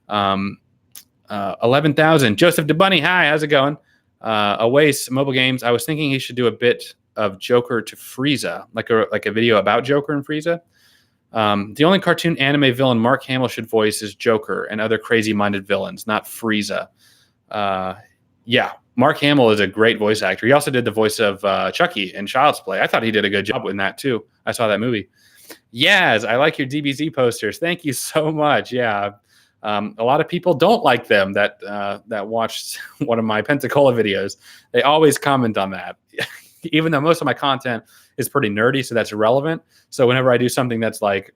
11,000. Joseph DeBunny. Hi, how's it going? Awace Mobile Games. I was thinking he should do a bit of Joker to Frieza, like a video about Joker and Frieza. The only cartoon anime villain Mark Hamill should voice is Joker and other crazy-minded villains, not Frieza. Yeah, Mark Hamill is a great voice actor. He also did the voice of Chucky in Child's Play. I thought he did a good job in that, too. I saw that movie. Yes, I like your DBZ posters. Thank you so much. Yeah, A lot of people don't like them that watched one of my Pensacola videos. They always comment on that, even though most of my content is pretty nerdy, so that's irrelevant. So whenever I do something that's like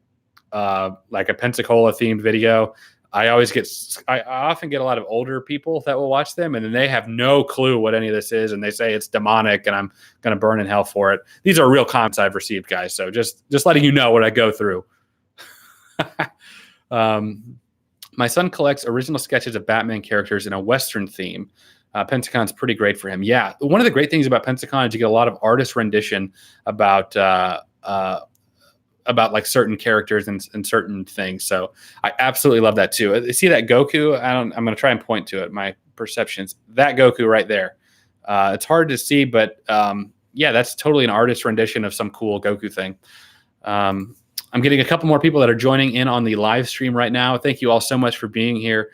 a Pensacola themed video, I often get a lot of older people that will watch them, and then they have no clue what any of this is, and they say it's demonic, and I'm going to burn in hell for it. These are real comments I've received, guys. So just letting you know what I go through. My son collects original sketches of Batman characters in a Western theme. Pensacon's pretty great for him. Yeah, one of the great things about Pensacon is you get a lot of artist rendition about like certain characters and certain things. So I absolutely love that too. See that Goku? I'm going to try and point to it. My perceptions. That Goku right there. It's hard to see, but yeah, that's totally an artist rendition of some cool Goku thing. I'm getting a couple more people that are joining in on the live stream right now. Thank you all so much for being here.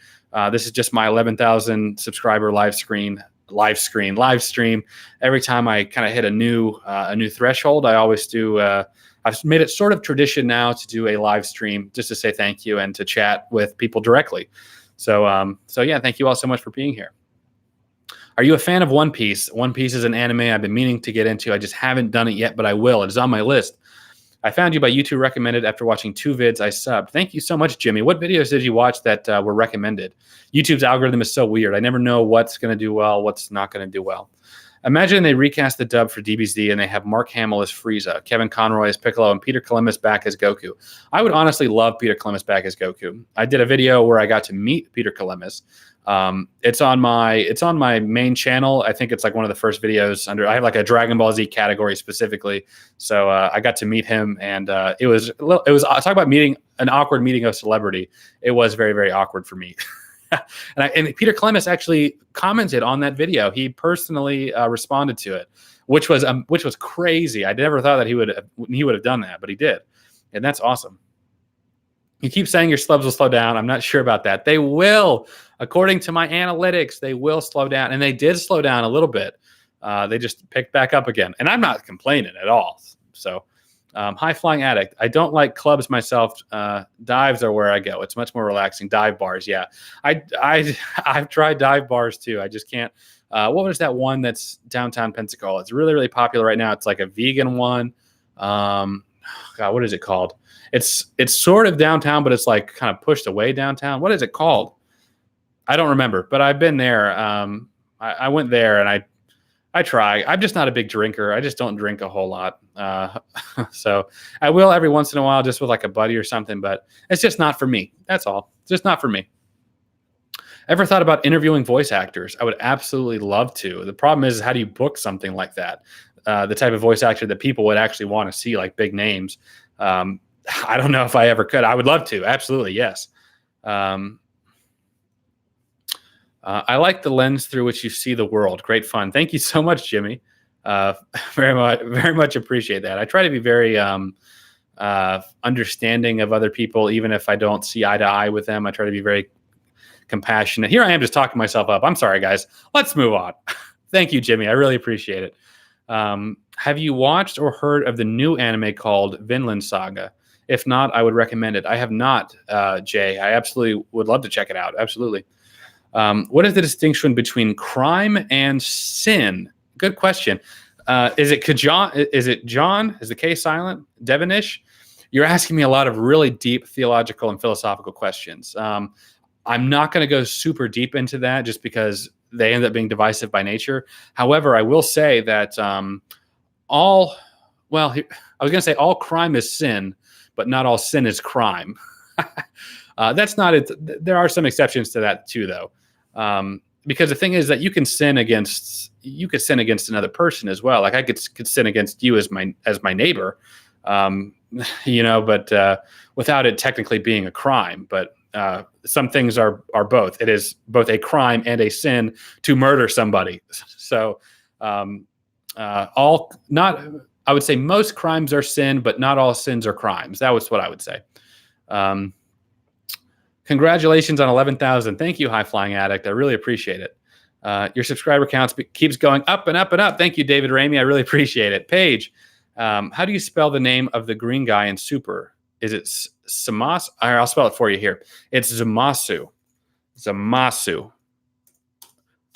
This is just my 11,000 subscriber live stream. Every time I kind of hit a new threshold, I always do. I've made it sort of tradition now to do a live stream just to say thank you and to chat with people directly. So yeah, thank you all so much for being here. Are you a fan of One Piece? One Piece is an anime I've been meaning to get into. I just haven't done it yet, but I will. It is on my list. I found you by YouTube recommended after watching 2 vids I subbed. Thank you so much, Jimmy. What videos did you watch that were recommended? YouTube's algorithm is so weird. I never know what's going to do well, what's not going to do well. Imagine they recast the dub for DBZ and they have Mark Hamill as Frieza, Kevin Conroy as Piccolo, and Peter Columbus back as Goku. I would honestly love Peter Columbus back as Goku. I did a video where I got to meet Peter Columbus. It's on my main channel. I think it's like one of the first videos I have like a Dragon Ball Z category specifically. So I got to meet him, and it was talk about meeting an awkward meeting of celebrity. It was very, very awkward for me. and Peter Columbus actually commented on that video. He personally responded to it, which was crazy. I never thought that he would have done that, but he did, and that's awesome. You keep saying your slubs will slow down. I'm not sure about that. They will. According to my analytics, they will slow down. And they did slow down a little bit. They just picked back up again. And I'm not complaining at all. So, High Flying Addict. I don't like clubs myself. Dives are where I go. It's much more relaxing. Dive bars, yeah. I've tried dive bars too. I just can't. What was that one that's downtown Pensacola? It's really, really popular right now. It's like a vegan one. God, what is it called? It's sort of downtown, but it's like kind of pushed away downtown. What is it called? I don't remember, but I've been there. I went there and I try. I'm just not a big drinker. I just don't drink a whole lot. So I will every once in a while just with like a buddy or something, but it's just not for me. That's all. It's just not for me. Ever thought about interviewing voice actors? I would absolutely love to. The problem is, how do you book something like that? The type of voice actor that people would actually want to see, like big names. I don't know if I ever could. I would love to. Absolutely. Yes. I like the lens through which you see the world. Great fun. Thank you so much, Jimmy. Very much appreciate that. I try to be very understanding of other people, even if I don't see eye to eye with them. I try to be very compassionate. Here I am just talking myself up. I'm sorry, guys. Let's move on. Thank you, Jimmy. I really appreciate it. Have you watched or heard of the new anime called Vinland Saga? If not, I would recommend it. I have not, Jay. I absolutely would love to check it out. Absolutely. What is the distinction between crime and sin? Good question. Is it John? Is it John? Is the K silent? Devonish? You're asking me a lot of really deep theological and philosophical questions. I'm not going to go super deep into that just because they end up being divisive by nature. However, I will say that all crime is sin, but not all sin is crime. That's not it. There are some exceptions to that too, though. Because the thing is that you could sin against another person as well. Like I could sin against you as my neighbor, but without it technically being a crime. But some things are both. It is both a crime and a sin to murder somebody. So I would say most crimes are sin, but not all sins are crimes. That was what I would say. Congratulations on 11,000. Thank you, High Flying Addict. I really appreciate it. Your subscriber count keeps going up and up and up. Thank you, David Ramey. I really appreciate it. Paige, how do you spell the name of the green guy in Super? Is it Samas. I'll spell it for you here. It's Zamasu. Zamasu.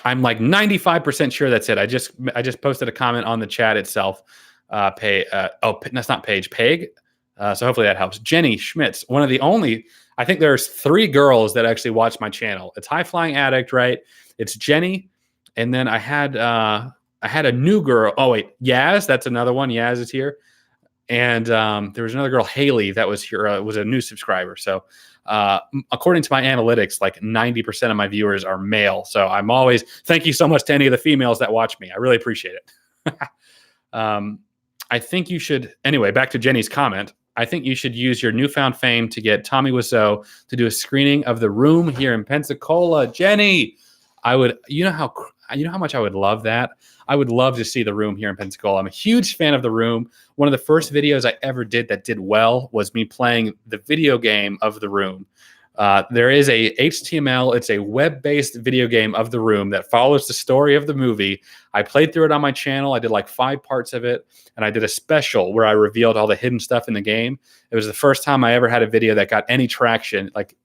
I'm like 95% sure that's it. I just posted a comment on the chat itself. That's not Paige. Peg. So hopefully that helps. Jenny Schmitz, one of the only. I think there's 3 girls that actually watch my channel. It's High Flying Addict, right? It's Jenny, and then I had a new girl. Oh wait, Yaz. That's another one. Yaz is here, and there was another girl, Haley, that was here. Was a new subscriber. So according to my analytics, like 90% of my viewers are male. So I'm always thank you so much to any of the females that watch me. I really appreciate it. I think you should. Anyway, back to Jenny's comment. I think you should use your newfound fame to get Tommy Wiseau to do a screening of The Room here in Pensacola. Jenny, I would. You know how much I would love that. I would love to see The Room here in Pensacola. I'm a huge fan of The Room. One of the first videos I ever did that did well was me playing the video game of The Room. There is a HTML. It's a web-based video game of The Room that follows the story of the movie. I played through it on my channel. I did like 5 parts of it, and I did a special where I revealed all the hidden stuff in the game. It was the first time I ever had a video that got any traction, like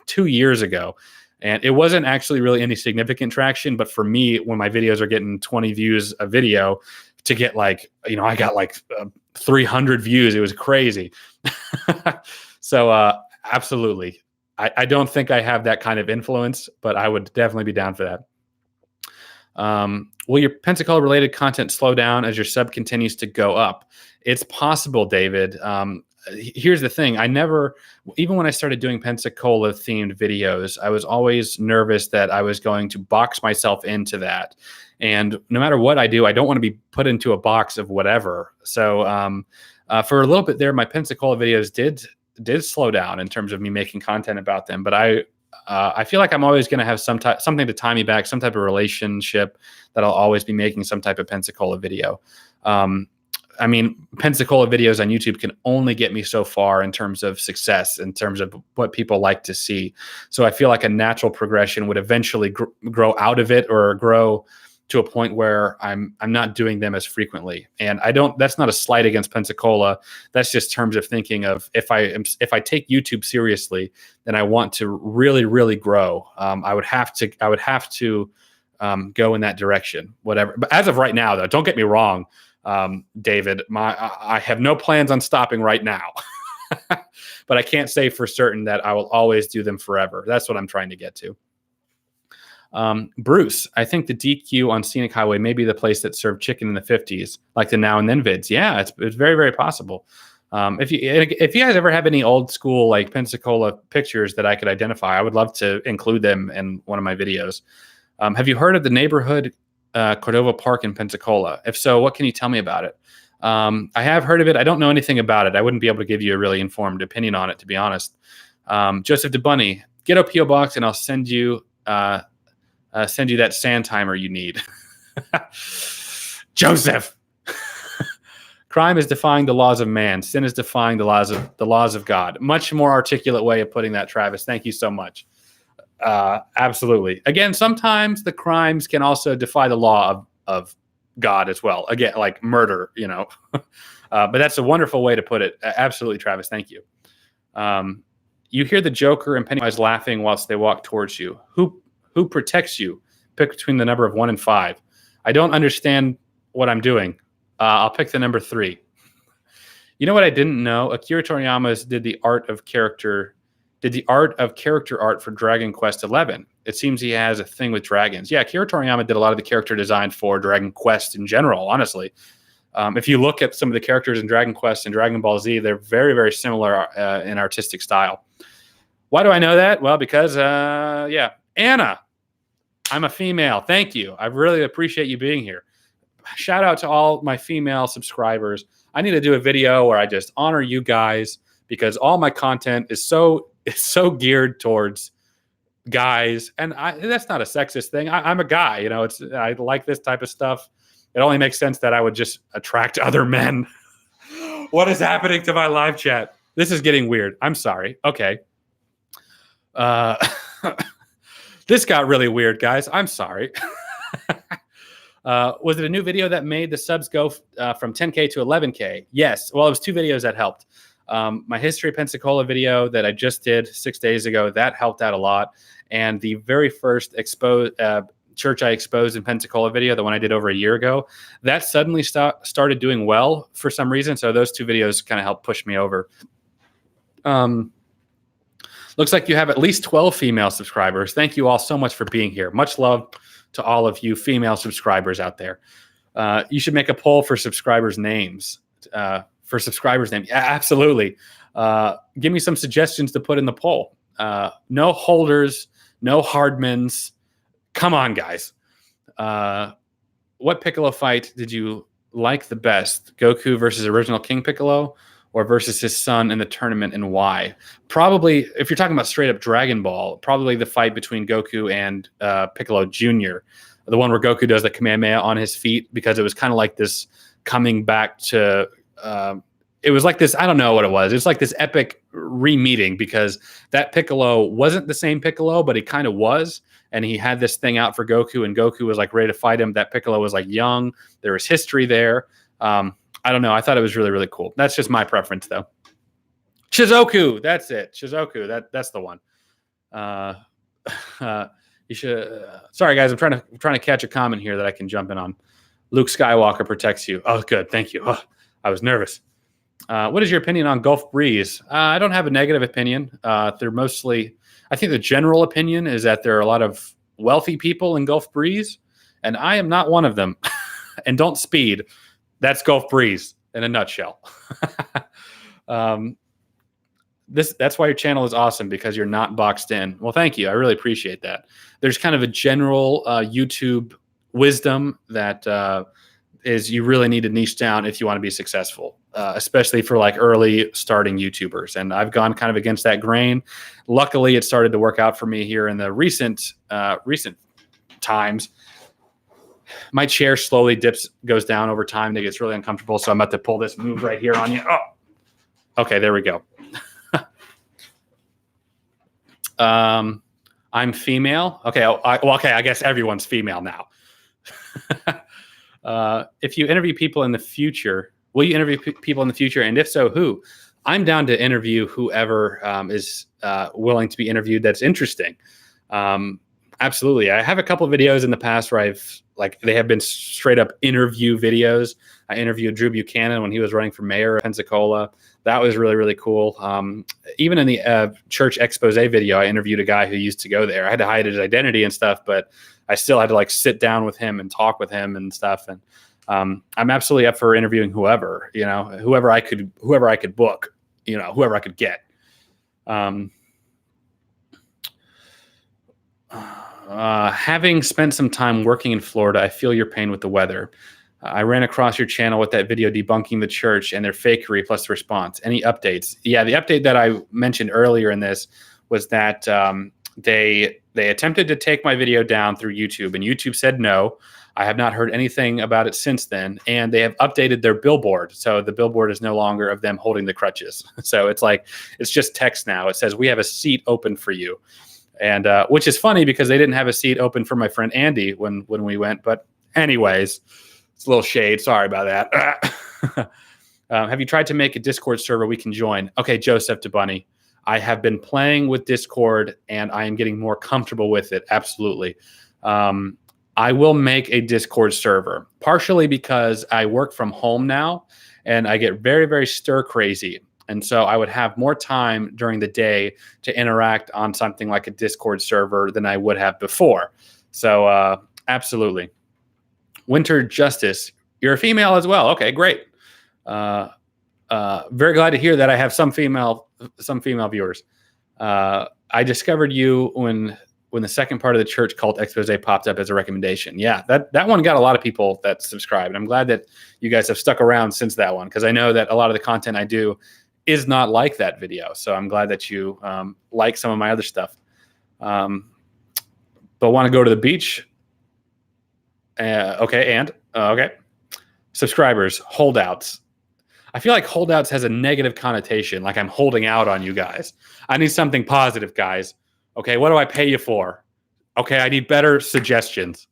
2 years ago. And it wasn't actually really any significant traction, but for me, when my videos are getting 20 views a video, to get like, I got like 300 views. It was crazy. So absolutely. I don't think I have that kind of influence, but I would definitely be down for that. Will your Pensacola-related content slow down as your sub continues to go up? It's possible, David. Here's the thing. Even when I started doing Pensacola-themed videos, I was always nervous that I was going to box myself into that. And no matter what I do, I don't want to be put into a box of whatever. So for a little bit there, my Pensacola videos did slow down in terms of me making content about them, but I feel like I'm always going to have something to tie me back, some type of relationship that I'll always be making some type of Pensacola video. I mean, Pensacola videos on YouTube can only get me so far in terms of success, in terms of what people like to see. So I feel like a natural progression would eventually grow out of it, or grow to a point where I'm not doing them as frequently. And that's not a slight against Pensacola. That's just terms of thinking of if I take YouTube seriously, then I want to really, really grow. I would have to go in that direction, whatever. But as of right now, though, don't get me wrong, David, I have no plans on stopping right now, but I can't say for certain that I will always do them forever. That's what I'm trying to get to. Bruce, I think the DQ on Scenic Highway may be the place that served chicken in the 50s, like the Now and Then vids. Yeah, it's very, very possible. If you guys ever have any old school like Pensacola pictures that I could identify, I would love to include them in one of my videos. Have you heard of the neighborhood Cordova Park in Pensacola? If so, what can you tell me about it? I have heard of it. I don't know anything about it. I wouldn't be able to give you a really informed opinion on it, to be honest. Joseph DeBunny, get a P.O. box and I'll send you that sand timer you need. Joseph. Crime is defying the laws of man. Sin is defying the laws of God. Much more articulate way of putting that, Travis. Thank you so much. Absolutely. Again, sometimes the crimes can also defy the law of God as well. Again, like murder, but that's a wonderful way to put it. Absolutely, Travis. Thank you. You hear the Joker and Pennywise laughing whilst they walk towards you. Who protects you? Pick between the number of 1 and 5. I don't understand what I'm doing. I'll pick the number 3. You know what I didn't know? Akira Toriyama did the art of character art for Dragon Quest XI. It seems he has a thing with dragons. Yeah, Akira Toriyama did a lot of the character design for Dragon Quest in general, honestly. If you look at some of the characters in Dragon Quest and Dragon Ball Z, they're very, very similar in artistic style. Why do I know that? Well, because, Anna, I'm a female. Thank you. I really appreciate you being here. Shout out to all my female subscribers. I need to do a video where I just honor you guys, because all my content is so geared towards guys, and that's not a sexist thing. I'm a guy, I like this type of stuff. It only makes sense that I would just attract other men. What is happening to my live chat? This is getting weird. I'm sorry. Okay. This got really weird, guys. I'm sorry. Was it a new video that made the subs go from 10K to 11K? Yes. Well, it was 2 videos that helped. My history of Pensacola video that I just did 6 days ago, that helped out a lot. And the very first church I exposed in Pensacola video, the one I did over a year ago, that suddenly started doing well for some reason. So those two videos kind of helped push me over. Looks like you have at least 12 female subscribers. Thank you all so much for being here. Much love to all of you female subscribers out there. You should make a poll for subscribers' names. Yeah, absolutely. Give me some suggestions to put in the poll. No holders, no Hardmans. Come on, guys. What Piccolo fight did you like the best? Goku versus original King Piccolo, or versus his son in the tournament, and why? Probably, if you're talking about straight up Dragon Ball, probably the fight between Goku and Piccolo Jr., the one where Goku does the Kamehameha on his feet, because it was kind of like this coming back to, it was like this, I don't know what it was. It's like this epic re-meeting, because that Piccolo wasn't the same Piccolo, but he kind of was. And he had this thing out for Goku, and Goku was like ready to fight him. That Piccolo was like young. There was history there. I don't know. I thought it was really, really cool. That's just my preference, though. Shizuku, that's it. Shizuku, that's the one. You should. Sorry, guys. I'm trying to catch a comment here that I can jump in on. Luke Skywalker protects you. Oh, good. Thank you. Oh, I was nervous. What is your opinion on Gulf Breeze? I don't have a negative opinion. They're mostly. I think the general opinion is that there are a lot of wealthy people in Gulf Breeze, and I am not one of them. And don't speed. That's Gulf Breeze in a nutshell. That's why your channel is awesome, because you're not boxed in. Well, thank you. I really appreciate that. There's kind of a general YouTube wisdom that is you really need to niche down if you want to be successful, especially for like early starting YouTubers. And I've gone kind of against that grain. Luckily, it started to work out for me here in the recent times. My chair slowly goes down over time, and it gets really uncomfortable. So I'm about to pull this move right here on you. Oh, okay, there we go. I'm female. Okay, I guess everyone's female now. If you interview people in the future, will you interview people in the future? And if so, who? I'm down to interview whoever is willing to be interviewed that's interesting. Absolutely. I have a couple of videos in the past where they have been straight up interview videos. I interviewed Drew Buchanan when he was running for mayor of Pensacola. That was really, really cool. Even in the church expose video, I interviewed a guy who used to go there. I had to hide his identity and stuff, but I still had to like sit down with him and talk with him and stuff. And I'm absolutely up for interviewing whoever, whoever I could book, whoever I could get. Having spent some time working in Florida, I feel your pain with the weather. I ran across your channel with that video debunking the church and their fakery plus the response. Any updates? Yeah, the update that I mentioned earlier in this was that they attempted to take my video down through YouTube, and YouTube said no. I have not heard anything about it since then, and they have updated their billboard. So the billboard is no longer of them holding the crutches. So it's just text now. It says, "We have a seat open for you." And which is funny because they didn't have a seat open for my friend Andy when we went. But anyways, it's a little shade. Sorry about that. Have you tried to make a Discord server we can join? Okay, Joseph DeBunny. I have been playing with Discord, and I am getting more comfortable with it. Absolutely. I will make a Discord server, partially because I work from home now, and I get very, very stir crazy. And so I would have more time during the day to interact on something like a Discord server than I would have before. So absolutely. Winter Justice, you're a female as well. Okay, great. Very glad to hear that I have some female viewers. I discovered you when the second part of the church cult expose popped up as a recommendation. Yeah, that one got a lot of people that subscribed. And I'm glad that you guys have stuck around since that one, because I know that a lot of the content I do is not like that video. So I'm glad that you like some of my other stuff. But want to go to the beach? Okay. Subscribers, holdouts. I feel like holdouts has a negative connotation, like I'm holding out on you guys. I need something positive, guys. Okay, what do I pay you for? Okay, I need better suggestions.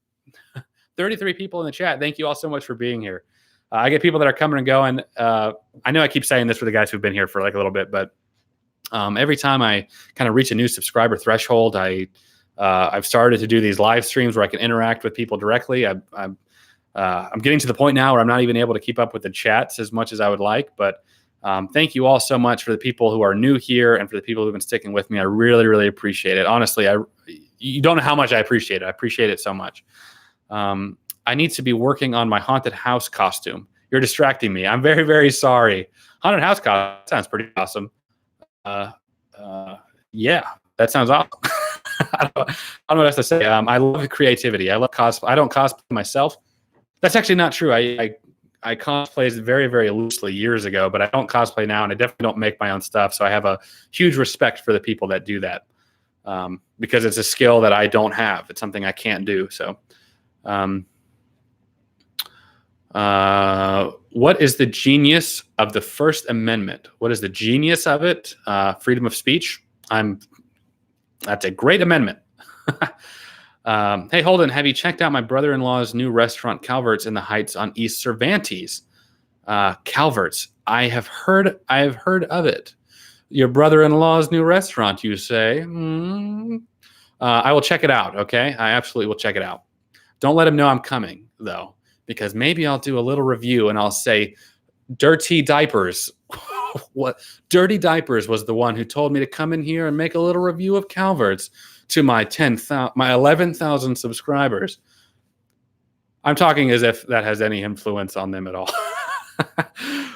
33 people in the chat. Thank you all so much for being here. I get people that are coming and going. I know I keep saying this for the guys who've been here for like a little bit, but every time I kind of reach a new subscriber threshold, I've started to do these live streams where I can interact with people directly. I'm getting to the point now where I'm not even able to keep up with the chats as much as I would like, but thank you all so much for the people who are new here and for the people who've been sticking with me. I really, really appreciate it. Honestly, you don't know how much I appreciate it. I appreciate it so much. I need to be working on my haunted house costume. You're distracting me. I'm very, very sorry. Haunted house costume sounds pretty awesome. Yeah, that sounds awesome. I don't know what else to say. I love creativity. I love cosplay. I don't cosplay myself. That's actually not true. I cosplayed very, very loosely years ago, but I don't cosplay now, and I definitely don't make my own stuff. So I have a huge respect for the people that do that, because it's a skill that I don't have. It's something I can't do. So, what is the genius of the First Amendment? What is the genius of it? Freedom of speech. That's a great amendment. Hey, Holden, have you checked out my brother-in-law's new restaurant, Calvert's, in the Heights on East Cervantes? Calvert's. I have heard of it. Your brother-in-law's new restaurant, you say? I will check it out. Okay, I absolutely will check it out. Don't let him know I'm coming though, because maybe I'll do a little review and I'll say, Dirty Diapers. What? Dirty Diapers was the one who told me to come in here and make a little review of Calvert's to my 11,000 subscribers. I'm talking as if that has any influence on them at all.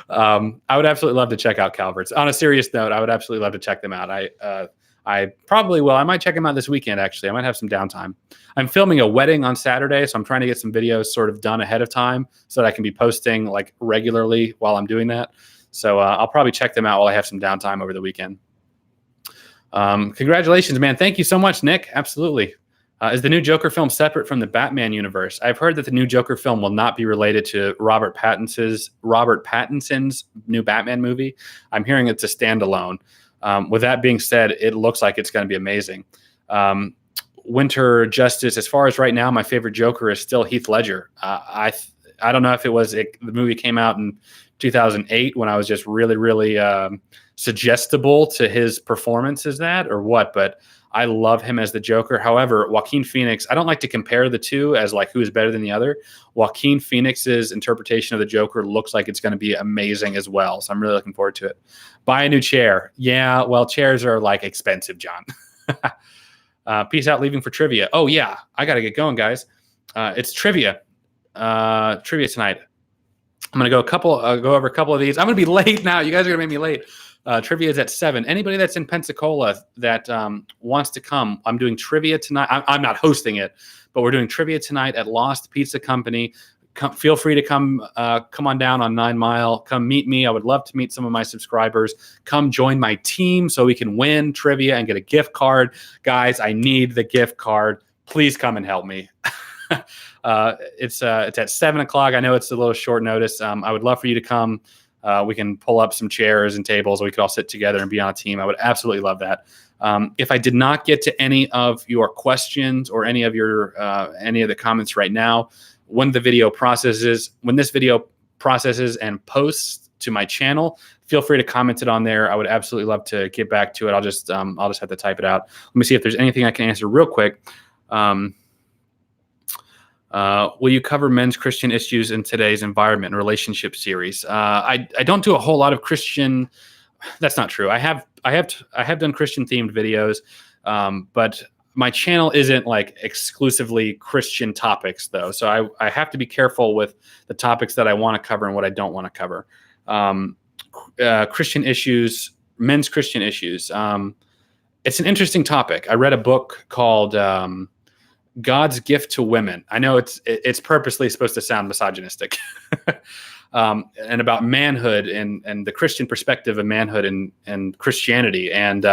I would absolutely love to check out Calvert's. On a serious note, I would absolutely love to check them out. I probably will. I might check them out this weekend, actually. I might have some downtime. I'm filming a wedding on Saturday, so I'm trying to get some videos sort of done ahead of time so that I can be posting like regularly while I'm doing that. So I'll probably check them out while I have some downtime over the weekend. Congratulations, man. Thank you so much, Nick. Absolutely. Is the new Joker film separate from the Batman universe? I've heard that the new Joker film will not be related to Robert Pattinson's new Batman movie. I'm hearing it's a standalone. With that being said, it looks like it's going to be amazing. Winter Justice, as far as right now, my favorite Joker is still Heath Ledger. I don't know if the movie came out in 2008 when I was just really, really suggestible to his performance as that or what, but I love him as the Joker. However, Joaquin Phoenix, I don't like to compare the two as like who is better than the other. Joaquin Phoenix's interpretation of the Joker looks like it's going to be amazing as well. So I'm really looking forward to it. Buy a new chair. Yeah, well, chairs are like expensive, John. Peace out, leaving for trivia. Oh yeah, I got to get going, guys. It's trivia. Trivia tonight. I'm going to go over a couple of these. I'm going to be late now. You guys are going to make me late. Trivia is at 7. Anybody that's in Pensacola that wants to come, I'm doing trivia tonight. I'm not hosting it, but we're doing trivia tonight at Lost Pizza Company. Feel free to come on down on 9 Mile. Come meet me. I would love to meet some of my subscribers. Come join my team so we can win trivia and get a gift card. Guys, I need the gift card. Please come and help me. It's at 7 o'clock. I know it's a little short notice. I would love for you to come. We can pull up some chairs and tables. We could all sit together and be on a team. I would absolutely love that. If I did not get to any of your questions or any of the comments right now, when this video processes and posts to my channel, feel free to comment it on there. I would absolutely love to get back to it. I'll just have to type it out. Let me see if there's anything I can answer real quick. Will you cover men's Christian issues in today's environment and relationship series? I don't do a whole lot of Christian. That's not true. I have done Christian themed videos, but my channel isn't like exclusively Christian topics though. So I have to be careful with the topics that I want to cover and what I don't want to cover. Christian issues, men's Christian issues. It's an interesting topic. I read a book called God's Gift to Women. I know it's purposely supposed to sound misogynistic, and about manhood and the Christian perspective of manhood and Christianity. And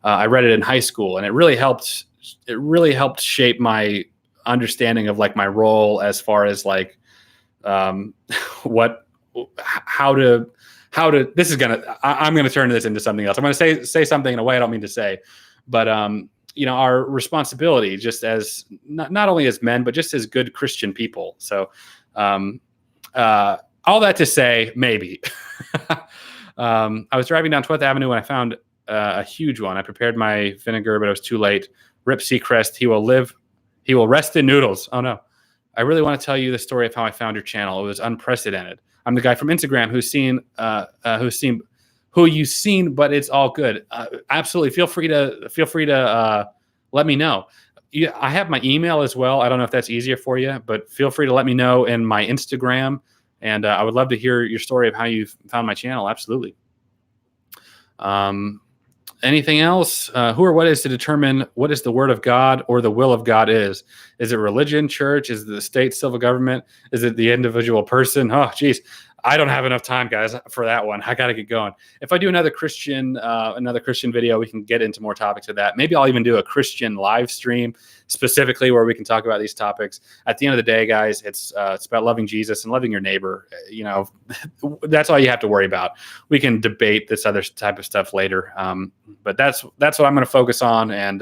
I read it in high school, and it really helped. It really helped shape my understanding of like my role as far as like how to. I'm going to turn this into something else. I'm going to say something in a way I don't mean to say, but our responsibility just as not only as men, but just as good Christian people. So I all that to say, maybe. I was driving down 12th Avenue when I found a huge one. I prepared my vinegar, but it was too late. Rip Seacrest. He will live. He will rest in noodles. Oh no. I really want to tell you the story of how I found your channel. It was unprecedented. I'm the guy from Instagram who you've seen, but it's all good. Absolutely. Feel free to let me know. I have my email as well. I don't know if that's easier for you, but feel free to let me know in my Instagram. And I would love to hear your story of how you found my channel. Absolutely. Anything else? Who or what is to determine what is the word of God or the will of God is? Is it religion, church? Is it the state, civil government? Is it the individual person? Oh, geez. I don't have enough time, guys, for that one. I got to get going. If I do another Christian video, we can get into more topics of that. Maybe I'll even do a Christian live stream specifically where we can talk about these topics. At the end of the day, guys, it's about loving Jesus and loving your neighbor. You know, that's all you have to worry about. We can debate this other type of stuff later, but that's what I'm going to focus on. And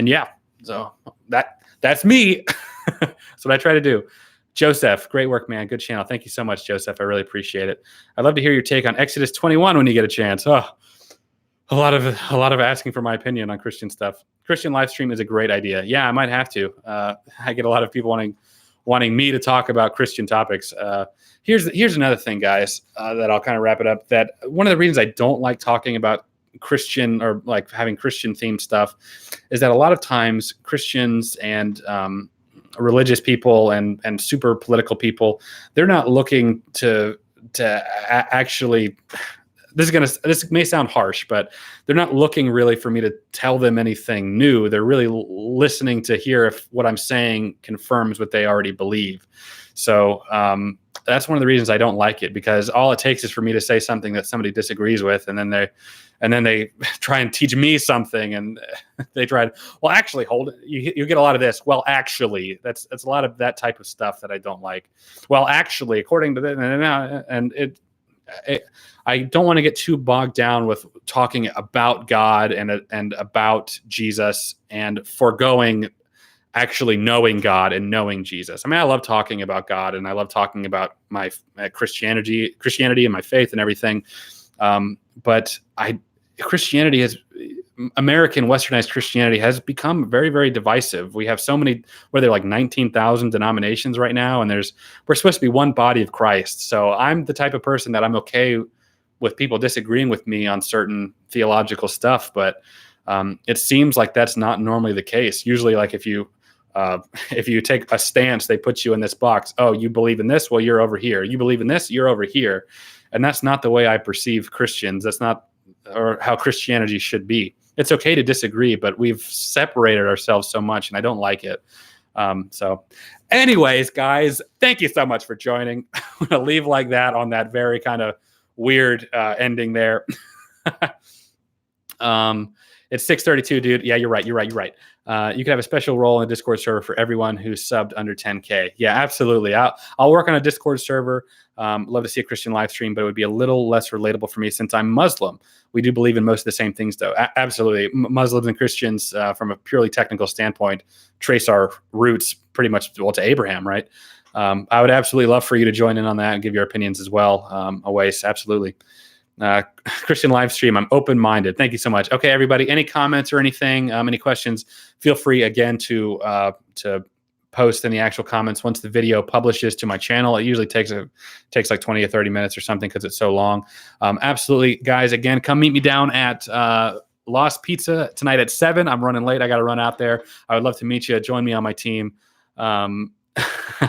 yeah, so that's me. That's what I try to do. Joseph, great work, man. Good channel. Thank you so much, Joseph. I really appreciate it. I'd love to hear your take on Exodus 21 when you get a chance. Oh, a lot of asking for my opinion on Christian stuff. Christian live stream is a great idea. Yeah, I might have to. I get a lot of people wanting me to talk about Christian topics. Here's another thing, guys, that I'll kind of wrap it up. That one of the reasons I don't like talking about Christian or like having Christian themed stuff is that a lot of times Christians and religious people and super political people, they're not looking to actually, this may sound harsh, but they're not looking really for me to tell them anything new. They're really listening to hear if what I'm saying confirms what they already believe. So that's one of the reasons I don't like it, because all it takes is for me to say something that somebody disagrees with, and then they try and teach me something, and they try to, well, actually, hold it. You get a lot of this. Well, actually, that's a lot of that type of stuff that I don't like. Well, actually, according to that, and I don't want to get too bogged down with talking about God and about Jesus and foregoing actually knowing God and knowing Jesus. I mean, I love talking about God, and I love talking about my Christianity and my faith and everything. But American westernized Christianity has become very, very divisive. We have so many, where there are like 19,000 denominations right now, and we're supposed to be one body of Christ. So I'm the type of person that I'm okay with people disagreeing with me on certain theological stuff, but it seems like that's not normally the case. Usually, like if you take a stance, they put you in this box. Oh, you believe in this? Well, you're over here. You believe in this? You're over here. And that's not the way I perceive Christians. That's not or how Christianity should be. It's okay to disagree, but we've separated ourselves so much, and I don't like it. So anyways, guys, thank you so much for joining. I'm going to leave like that on that very kind of weird ending there. It's 6:32, dude. Yeah, you're right. You could have a special role in a Discord server for everyone who's subbed under 10K. Yeah, absolutely. I'll work on a Discord server. Love to see a Christian live stream, but it would be a little less relatable for me since I'm Muslim. We do believe in most of the same things, though. Absolutely. Muslims and Christians, from a purely technical standpoint, trace our roots pretty much to Abraham, right? I would absolutely love for you to join in on that and give your opinions as well. Awais, absolutely. Christian live stream. I'm open-minded. Thank you so much. Okay, everybody, any comments or anything, any questions, feel free again to post in the actual comments once the video publishes to my channel. It usually takes like 20 or 30 minutes or something because it's so long. Absolutely, guys, again, come meet me down at Lost Pizza tonight at 7. I'm running late. I got to run out there. I would love to meet you. Join me on my team.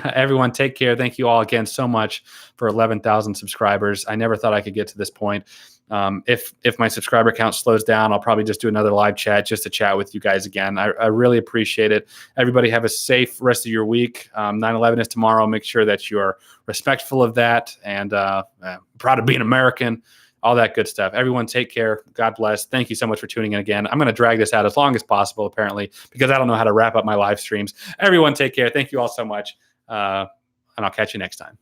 Everyone, take care. Thank you all again so much for 11,000 subscribers. I never thought I could get to this point. If my subscriber count slows down, I'll probably just do another live chat just to chat with you guys again. I really appreciate it. Everybody have a safe rest of your week. 9/11 is tomorrow. Make sure that you are respectful of that and proud of being American. All that good stuff. Everyone take care. God bless. Thank you so much for tuning in again. I'm going to drag this out as long as possible, apparently, because I don't know how to wrap up my live streams. Everyone take care. Thank you all so much. And I'll catch you next time.